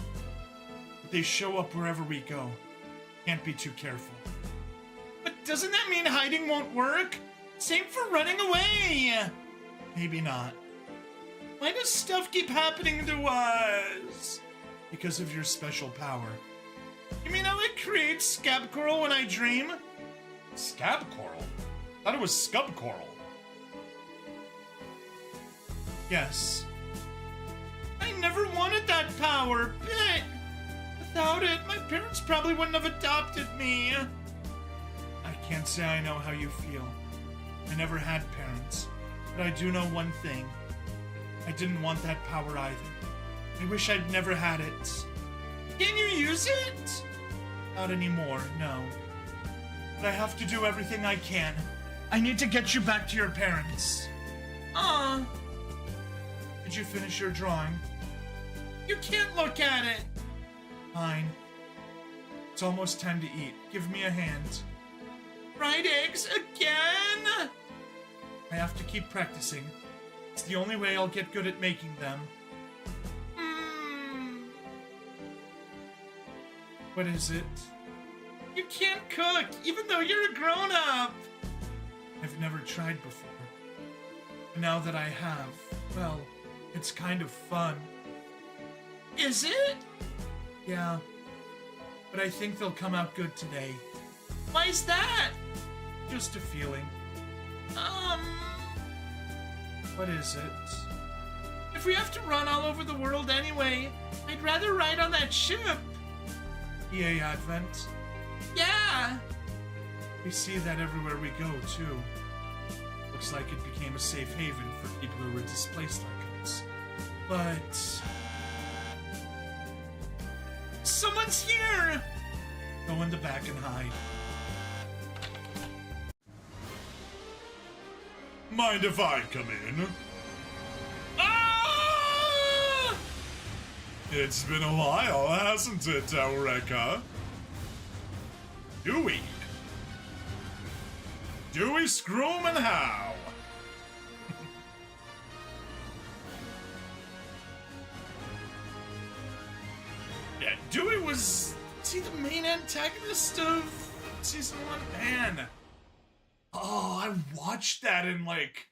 But they show up wherever we go. Can't be too careful. But doesn't that mean hiding won't work? Same for running away. Maybe not. Why does stuff keep happening to us? Because of your special power. You mean how it creates scab coral when I dream? Scab coral? I thought it was scub coral. Yes. I never wanted that power, but without it, my parents probably wouldn't have adopted me. I can't say I know how you feel. I never had parents, but I do know one thing. I didn't want that power either. I wish I'd never had it. Can you use it? Not anymore, no. But I have to do everything I can. I need to get you back to your parents. Did you finish your drawing? You can't look at it. Fine. It's almost time to eat. Give me a hand. Fried eggs again? I have to keep practicing. It's the only way I'll get good at making them. What is it? You can't cook, even though you're a grown-up. I've never tried before. And now that I have, well, it's kind of fun. Is it? Yeah. But I think they'll come out good today. Why's that? Just a feeling. What is it? If we have to run all over the world anyway, I'd rather ride on that ship. EA Advent? Yeah! We see that everywhere we go, too. Looks like it became a safe haven for people who were displaced like us. But... someone's here! Go in the back and hide. Mind if I come in? It's been a while, hasn't it, Eureka? Dewey? Dewey, Scroom, and How? Yeah, Dewey was he the main antagonist of season 1? Man. Oh, I watched that in like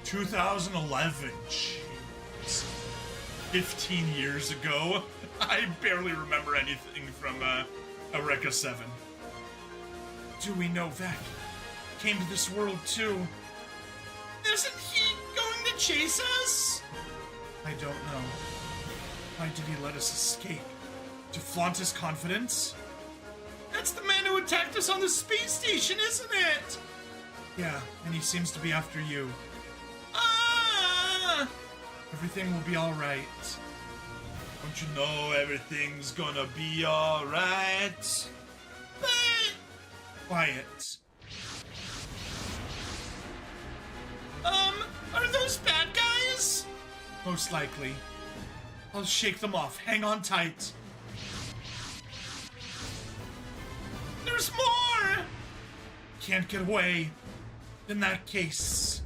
2011. Jeez. 15 years ago. I barely remember anything from Eureka 7. Dewey Novak came to this world too. Isn't he going to chase us? I don't know. Why did he let us escape? To flaunt his confidence? That's the man who attacked us on the space station, isn't it? Yeah, and he seems to be after you. Ah! Everything will be alright. Don't you know everything's gonna be alright? But... Quiet. Are those bad guys? Most likely. I'll shake them off. Hang on tight. There's more! Can't get away. In that case...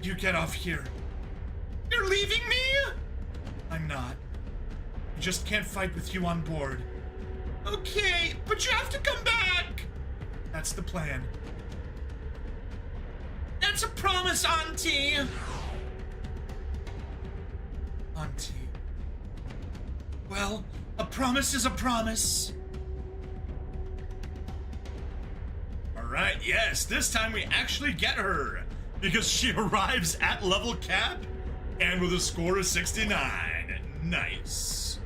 You get off here. You're leaving me? I'm not. I just can't fight with you on board. Okay, but you have to come back! That's the plan. That's a promise, Auntie! Auntie. Well, a promise is a promise. Alright, yes, this time we actually get her. Because she arrives at level cap and with a score of 69. Nice.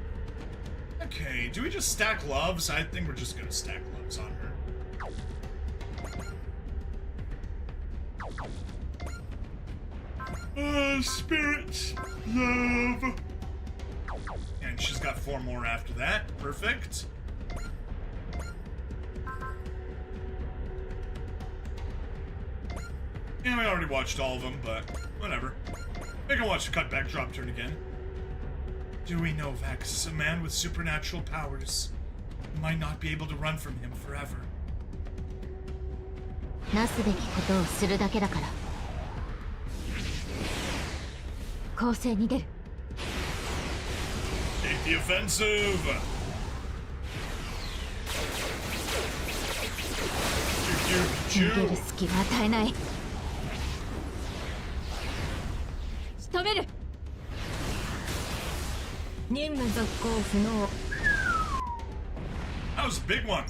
Okay, do we just stack loves? I think we're just gonna stack loves on her. Spirit, love. And she's got 4 more after that. Perfect. Yeah, we already watched all of them, but whatever. We can watch the cutback drop turn again. Dewey Novak's a man with supernatural powers. You might not be able to run from him forever. なすべきことをするだけだから。攻勢に出る。Take the offensive! Choo, 逃げ choo, る choo. 隙は与えない。仕留める。任務続行不能。 That was a big one.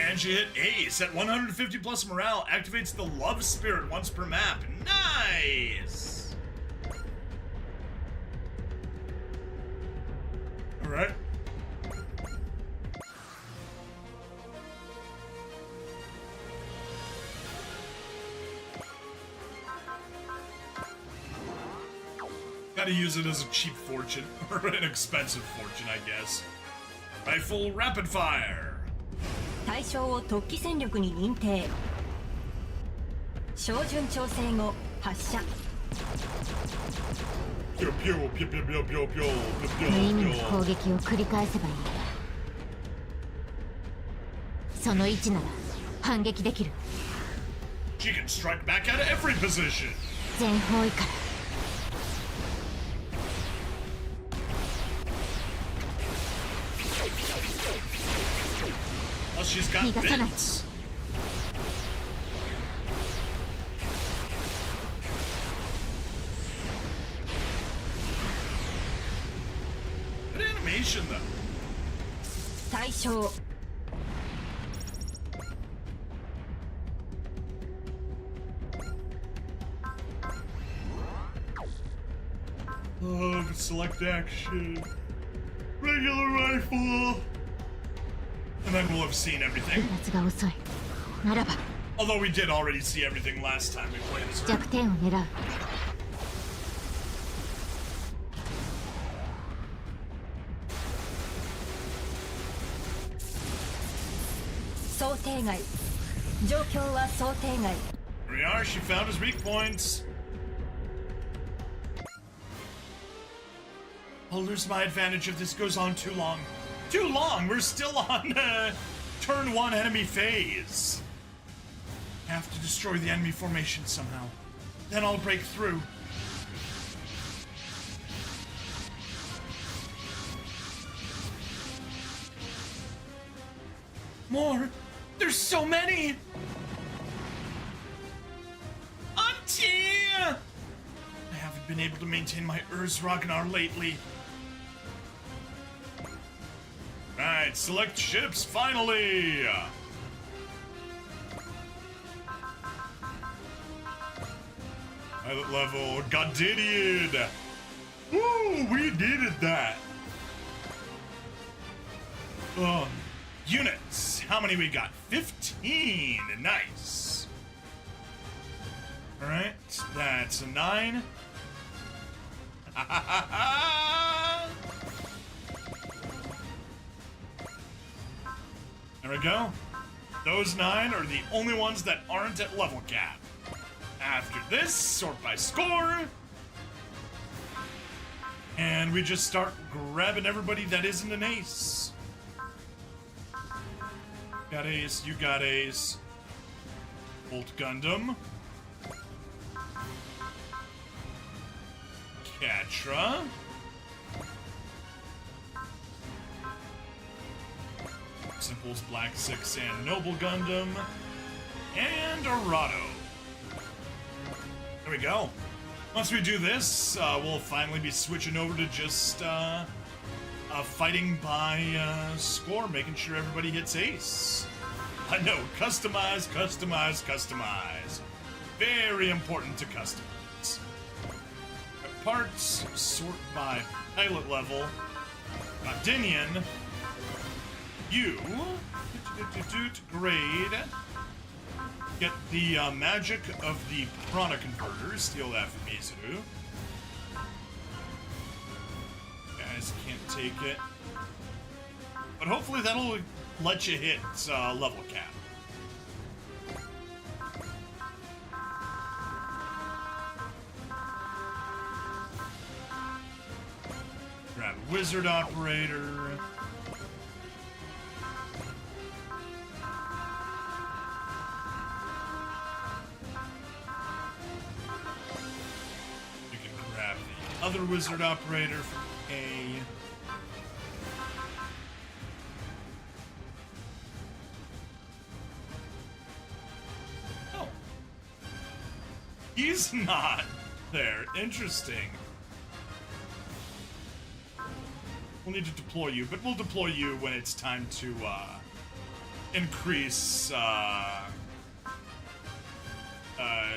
And she hit Ace at 150 plus morale. Activates the Love Spirit once per map. Nice! Alright. Gotta use it as a cheap fortune, or an expensive fortune, I guess. Rifle Rapid Fire. 対象を突起戦力に認定。照準調整後発射。 Pew, pew, pew, pew, pew, pew, pew, pew, 無意味 pew. な攻撃を繰り返せばいい。その位置なら反撃できる。 She can strike back at every position. 全方位から。 Well, she's got 逃がさない。 bits. Good animation, though. 対象 Select action. Regular rifle. And then we'll have seen everything. 脱が遅い。ならば Although we did already see everything last time we played as her. 弱点を狙う。想定外。状況は想定外。we are. She found his weak points. I'll lose my advantage if this goes on too long. Too long? We're still on turn 1 enemy phase. I have to destroy the enemy formation somehow. Then I'll break through. More! There's so many! Auntie! I haven't been able to maintain my Urs Ragnar lately. Right, select ships, finally! Pilot level, got did. Woo, we did that. Units, how many we got? 15, nice. All right, that's a 9. There we go. Those 9 are the only ones that aren't at level cap. After this, sort by score. And we just start grabbing everybody that isn't an ace. Got ace, you got ace. Bolt Gundam. Catra. Simples, Black 6, and Noble Gundam. And Arado. There we go. Once we do this, we'll finally be switching over to just fighting by score, making sure everybody hits ace. I know, customize, customize, customize. Very important to customize. Parts, sort by pilot level. Godinian. You. Grade. Get the magic of the Prana Converter. Steal that from Izuru. Guys can't take it. But hopefully that'll let you hit level cap. Grab Wizard Operator. Other Wizard Operator from A. Oh. He's not there. Interesting. We'll need to deploy you, but we'll deploy you when it's time to increase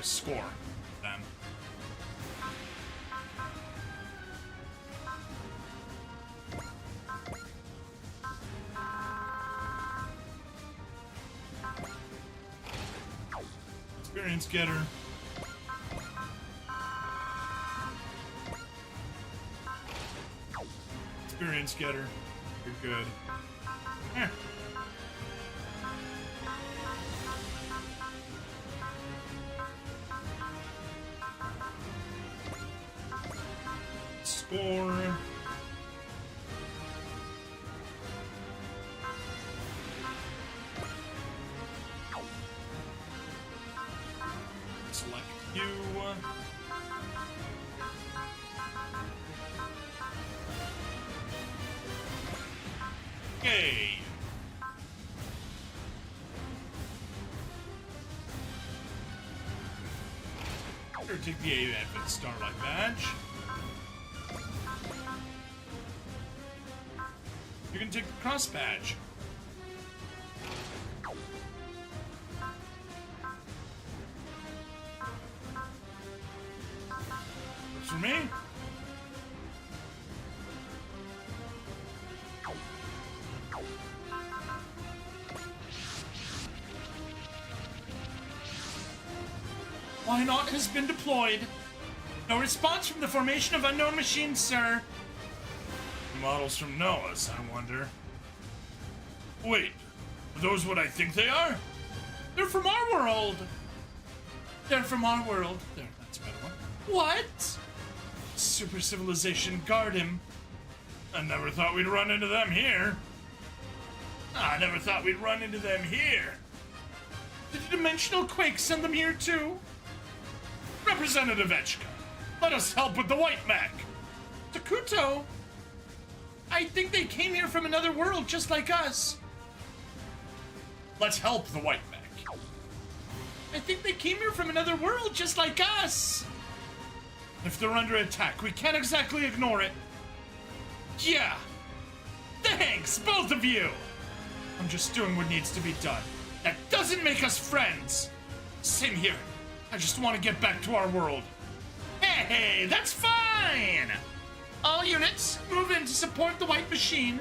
score then. Experience getter. Experience getter. You're good. Eh. Score. Select you. Okay. Sure, take the Advent Starlight Badge. You can take the Cross Badge. Works for me. Why not has been deployed. No response from the formation of unknown machines, sir. Models from Noah's, I wonder. Wait, are those what I think they are? They're from our world. They're from our world. There, that's a better one. What? Super civilization guard him. I never thought we'd run into them here. I never thought we'd run into them here. Did the dimensional quake send them here too? Representative Echka, let us help with the white mech. Takuto, I think they came here from another world just like us. Let's help the white mech. I think they came here from another world just like us. If they're under attack, we can't exactly ignore it. Yeah. Thanks, both of you. I'm just doing what needs to be done. That doesn't make us friends. Same here. I just want to get back to our world. Hey, that's fine. All units, move in to support the white machine.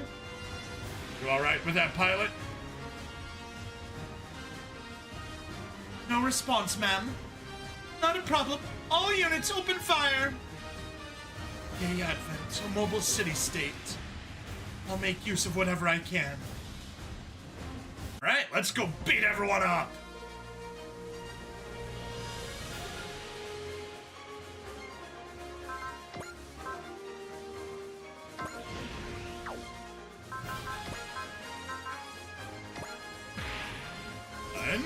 You all right with that, pilot? No response, ma'am. Not a problem. All units open fire. Yay, Advent, a mobile city-state. I'll make use of whatever I can. Right, let's go beat everyone up. Then...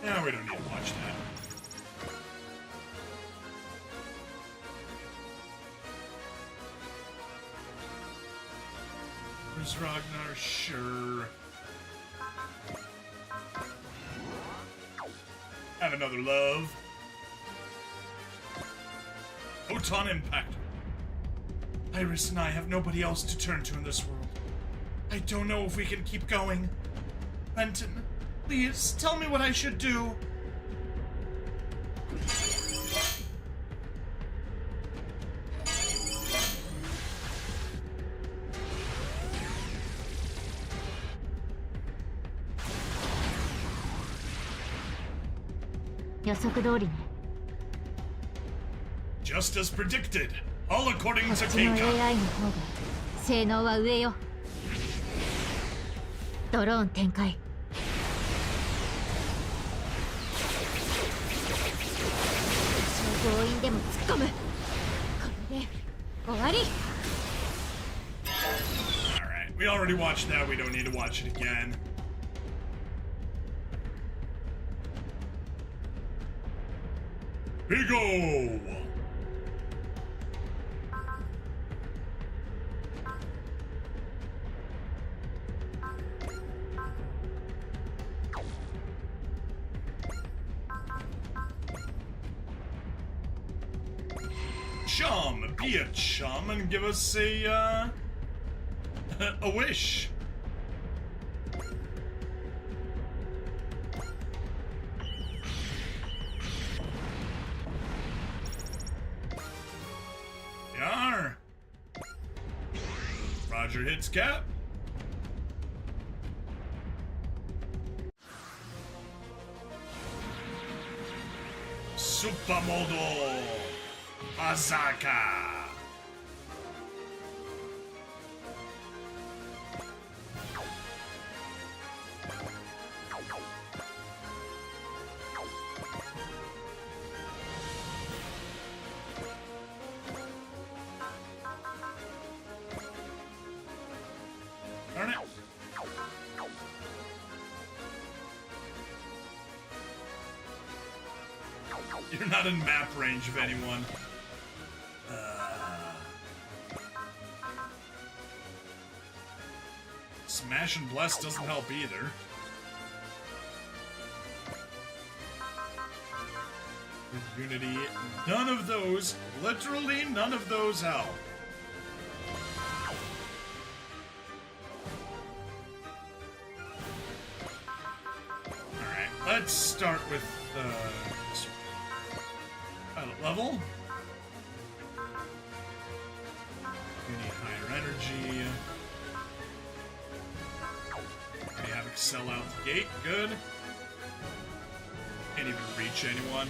no, we don't need to watch that. Where's Ragnar? Sure. Have another love. Photon impact. Iris and I have nobody else to turn to in this world. I don't know if we can keep going. Renton, please tell me what I should do. Just as predicted, all according to Keika. 性能は上よ。ドローン展開。強引でも突っ込む。これで終わり。Alright, we already watched that, we don't need to watch it again. Here we go! Chum, be a chum and give us a wish. Yar. Roger hits cap. Supermodo Azaka. Darn it. You're not in map range of anyone. Smash and Bless doesn't help either. Unity, none of those, literally none of those help. Alright, let's start with pilot level. We need higher energy. We have Excel out the gate, good. Can't even reach anyone.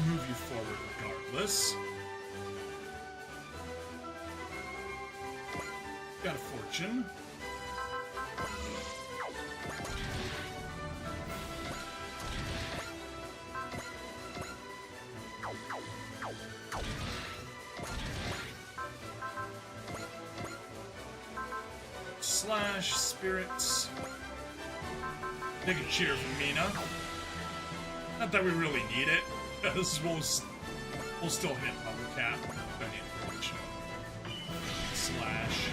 move you forward regardless. Got a fortune. Slash spirits. Take a cheer from Mina. Not that we really need it, because we'll still hit level cap. Don't need it. Slash.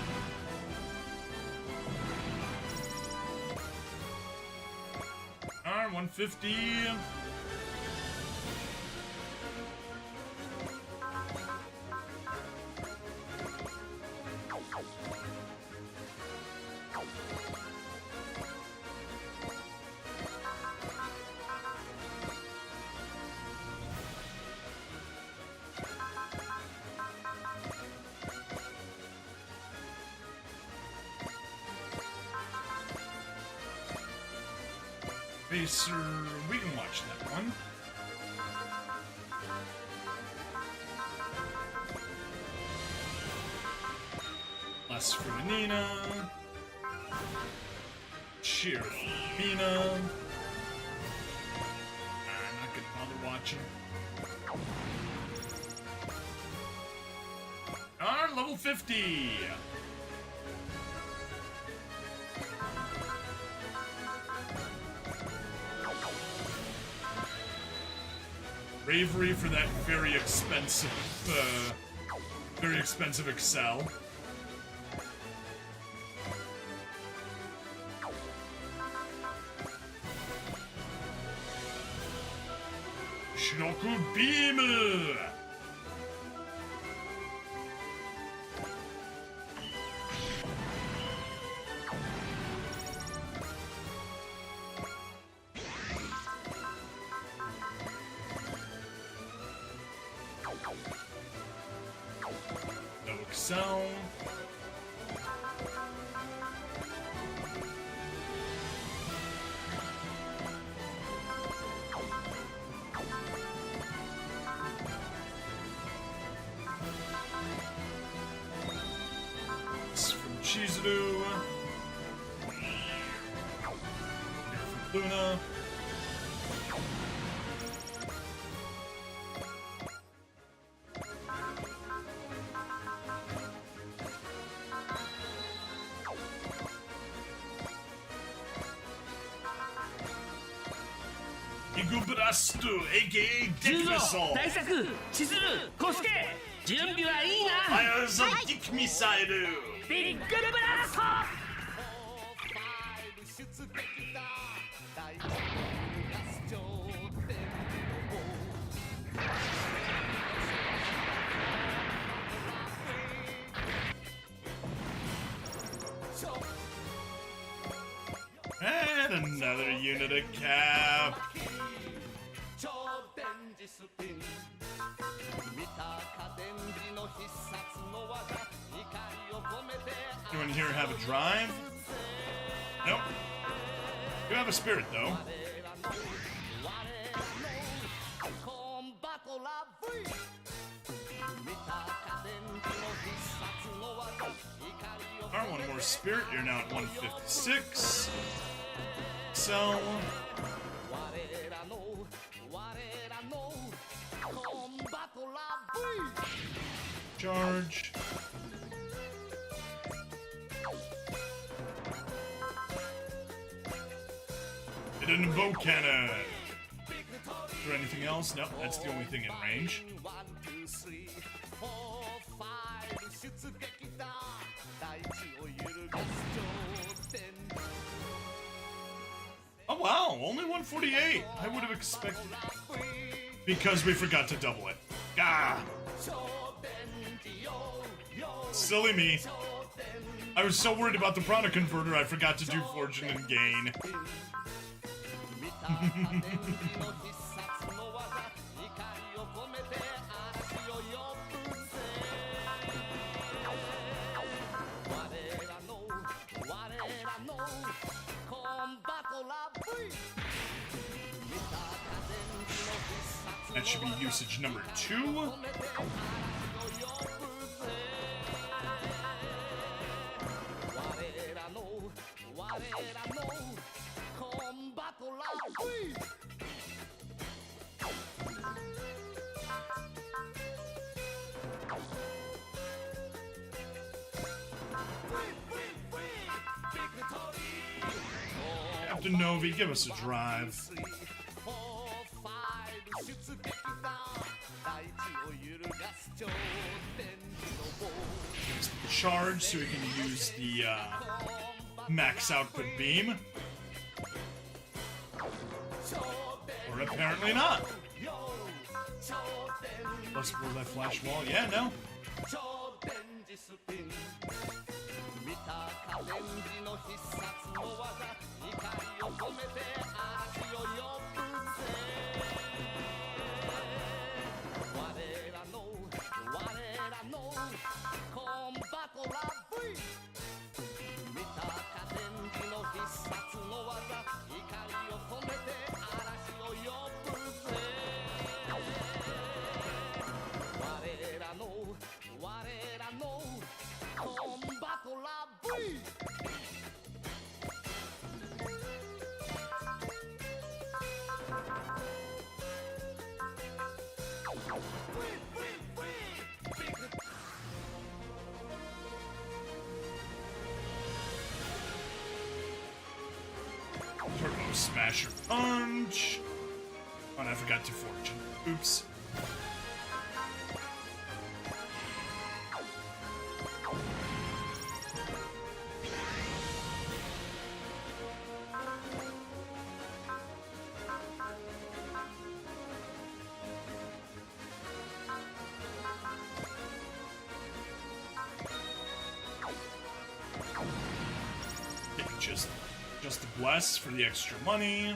Alright, 150. Facer, we can watch that one. Less for Nina. Cheer for Mina. I'm not gonna bother watching. Alright, level 50. Bravery for that very expensive Excel. Shinoku Beam! No Excel. It's from Chizuru. Here from Luna. Igubrastu, aka Dick Missile. 大作千鶴小助準備はいいな Fires of Dick Missile. ビッグブラスト And another unit of cap. Anyone here have a drive? Nope. You have a spirit, though. Alright, one more spirit. You're now at 156. So... Charge. It didn't invoke cannon. Is there anything else? Nope, that's the only thing in range. Oh wow, only 148. I would have expected because we forgot to double it. Ah! Silly me. I was so worried about the prana converter I forgot to do fortune and gain. That should be usage number 2. Captain Novi, give us a drive. Give us the charge so we can use the max output beam. Or apparently not. Let's roll that flash wall. Yeah, no. Turbo Smasher Punch. Oh, and I forgot to Fortune. Oops. Just a bless for the extra money.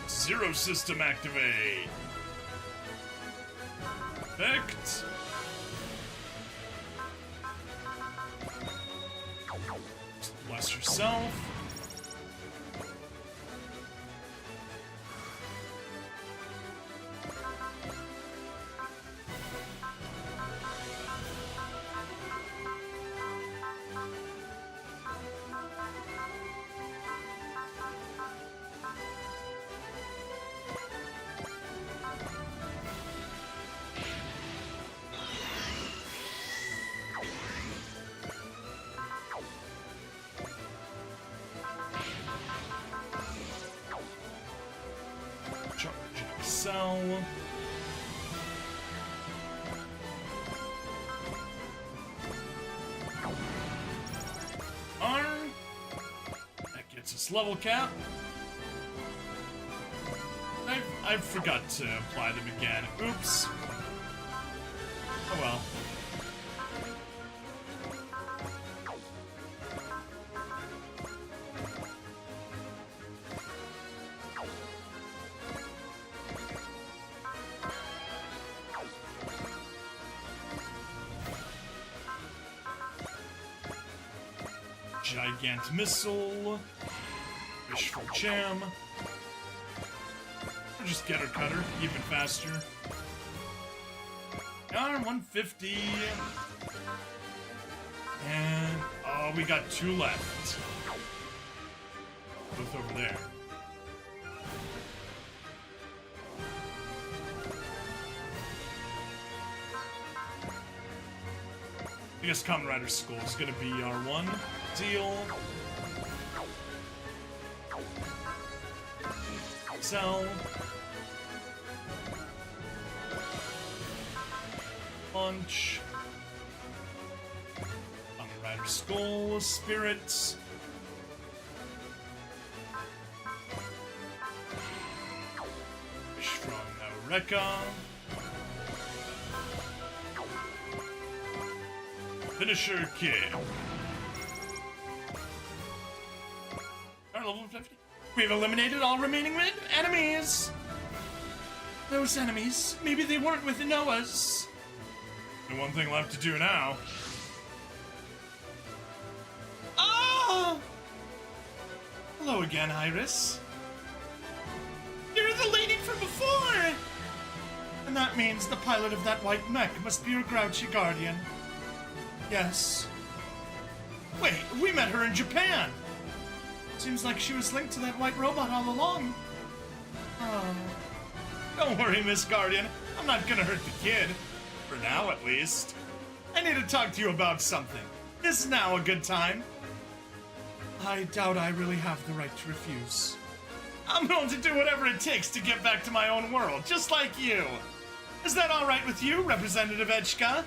Zero system activate. Perfect. Just bless yourself. Sell. Arm. That gets us level cap. I forgot to apply them again. Oops. Oh well. Gigant Missile, Wishful Jam, or just Getter Cutter, even faster. Down 150, and oh, we got 2 left. Both over there. I guess Kamen Rider Skull is gonna be our one deal. Sell. Punch. Kamen Rider Skull, Spirits. Rekka. Finisher Kid. Our level 50. We've eliminated all remaining enemies. Those enemies, maybe they weren't within us. The one thing left to do now. Oh! Hello again, Iris. You're the lady from before! And that means the pilot of that white mech must be your grouchy guardian. Yes. Wait, we met her in Japan! Seems like she was linked to that white robot all along. Oh. Don't worry, Miss Guardian. I'm not gonna hurt the kid. For now, at least. I need to talk to you about something. Is now a good time? I doubt I really have the right to refuse. I'm going to do whatever it takes to get back to my own world, just like you. Is that all right with you, Representative Echka?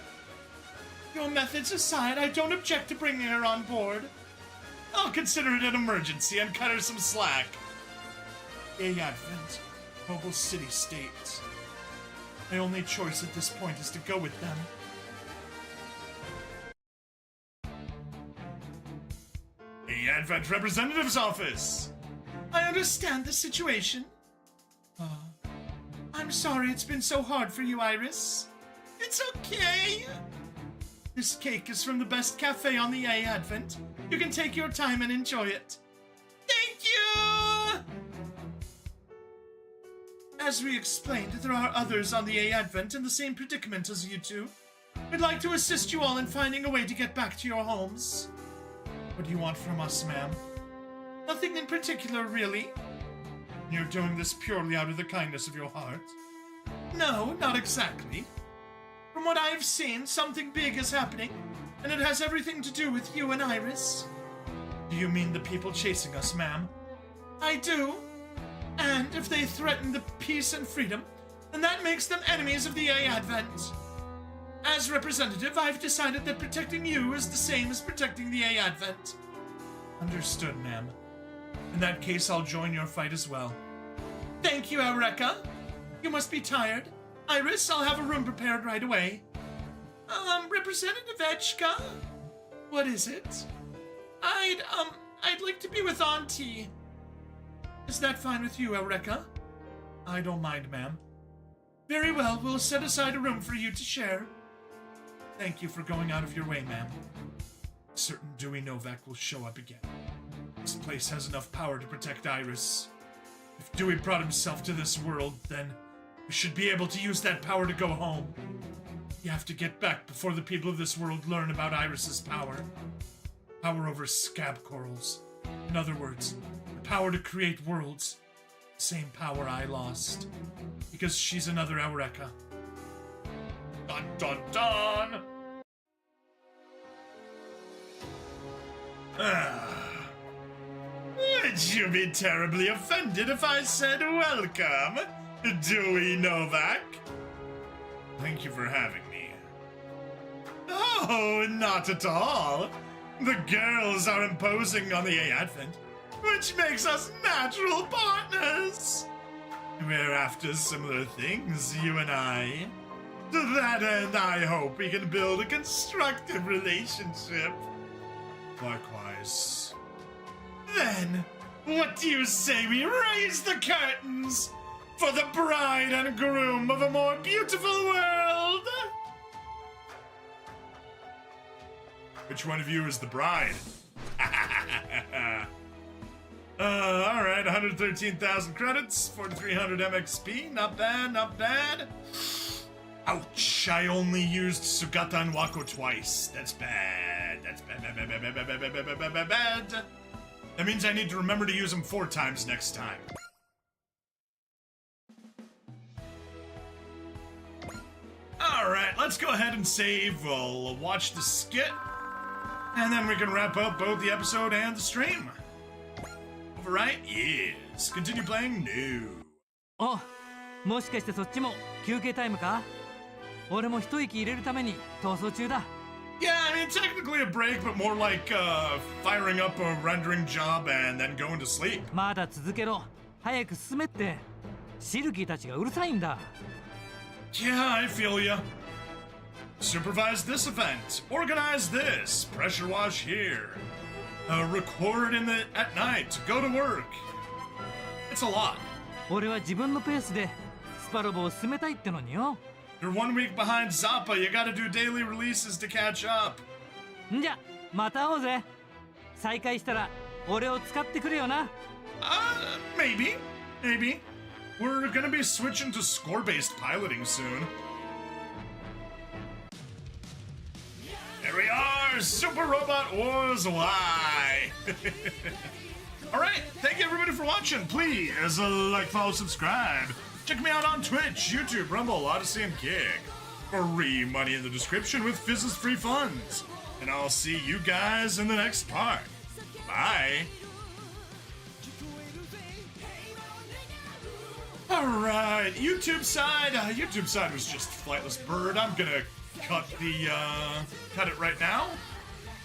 Your methods aside, I don't object to bringing her on board. I'll consider it an emergency and cut her some slack. A Advent, Mobile City State. My only choice at this point is to go with them. The Advent Representative's Office! I understand the situation. I'm sorry it's been so hard for you, Iris. It's okay. This cake is from the best cafe on the A Advent. You can take your time and enjoy it. Thank you! As we explained, there are others on the A Advent in the same predicament as you two. We'd like to assist you all in finding a way to get back to your homes. What do you want from us, ma'am? Nothing in particular, really. You're doing this purely out of the kindness of your heart? No, not exactly. From what I've seen, something big is happening, and it has everything to do with you and Iris. Do you mean the people chasing us, ma'am? I do. And if they threaten the peace and freedom, then that makes them enemies of the A Advent. As representative, I've decided that protecting you is the same as protecting the A Advent. Understood, ma'am. In that case, I'll join your fight as well. Thank you, Eureka. You must be tired. Iris, I'll have a room prepared right away. Representative Echka? What is it? I'd like to be with Auntie. Is that fine with you, Eureka? I don't mind, ma'am. Very well, we'll set aside a room for you to share. Thank you for going out of your way, ma'am. Certain Dewey Novak will show up again. This place has enough power to protect Iris. If Dewey brought himself to this world, then we should be able to use that power to go home. You have to get back before the people of this world learn about Iris's power. Power over scab corals. In other words, the power to create worlds. Same power I lost. Because she's another Eureka. Dun dun dun! Would you be terribly offended if I said welcome, Dewey Novak? Thank you for having me. Oh, not at all. The girls are imposing on the A Advent, which makes us natural partners. We're after similar things, you and I. To that end, I hope we can build a constructive relationship. Likewise. Then, what do you say we raise the curtains for the bride and groom of a more beautiful world? Which one of you is the bride? Alright, 113,000 credits, 4,300 MXP, not bad, not bad. Ouch, I only used Sugata and Wako twice. That's bad. That's bad. That means I need to remember to use them 4 times next time. Alright, let's go ahead and save. We'll watch the skit, and then we can wrap up both the episode and the stream. Overwrite? Yes. Continue playing? No. あ、もしかしてそっちも休憩タイムか？俺も一息入れるために逃走中だ。 Yeah, I mean, technically a break, but more like firing up a rendering job and then going to sleep. まだ続けろ。早く進めって。シルキーたちがうるさいんだ。 Yeah, I feel ya. Supervise this event. Organize this. Pressure wash here. Record at night. Go to work. It's a lot. 俺は自分のペースでスパロボを進めたいってのによ。 You're 1 week behind Zappa. You gotta do daily releases to catch up. んじゃまた会おうぜ。再会したら俺を使ってくれよな。 Maybe. Maybe. We're gonna be switching to score-based piloting soon. There we are! Super Robot Wars Y! Alright, thank you everybody for watching. Please like, follow, subscribe. Check me out on Twitch, YouTube, Rumble, Odyssey, and Kick. Free money in the description with Fizz's free funds. And I'll see you guys in the next part. Bye! Alright, YouTube side was just Flightless Bird. I'm gonna cut it right now.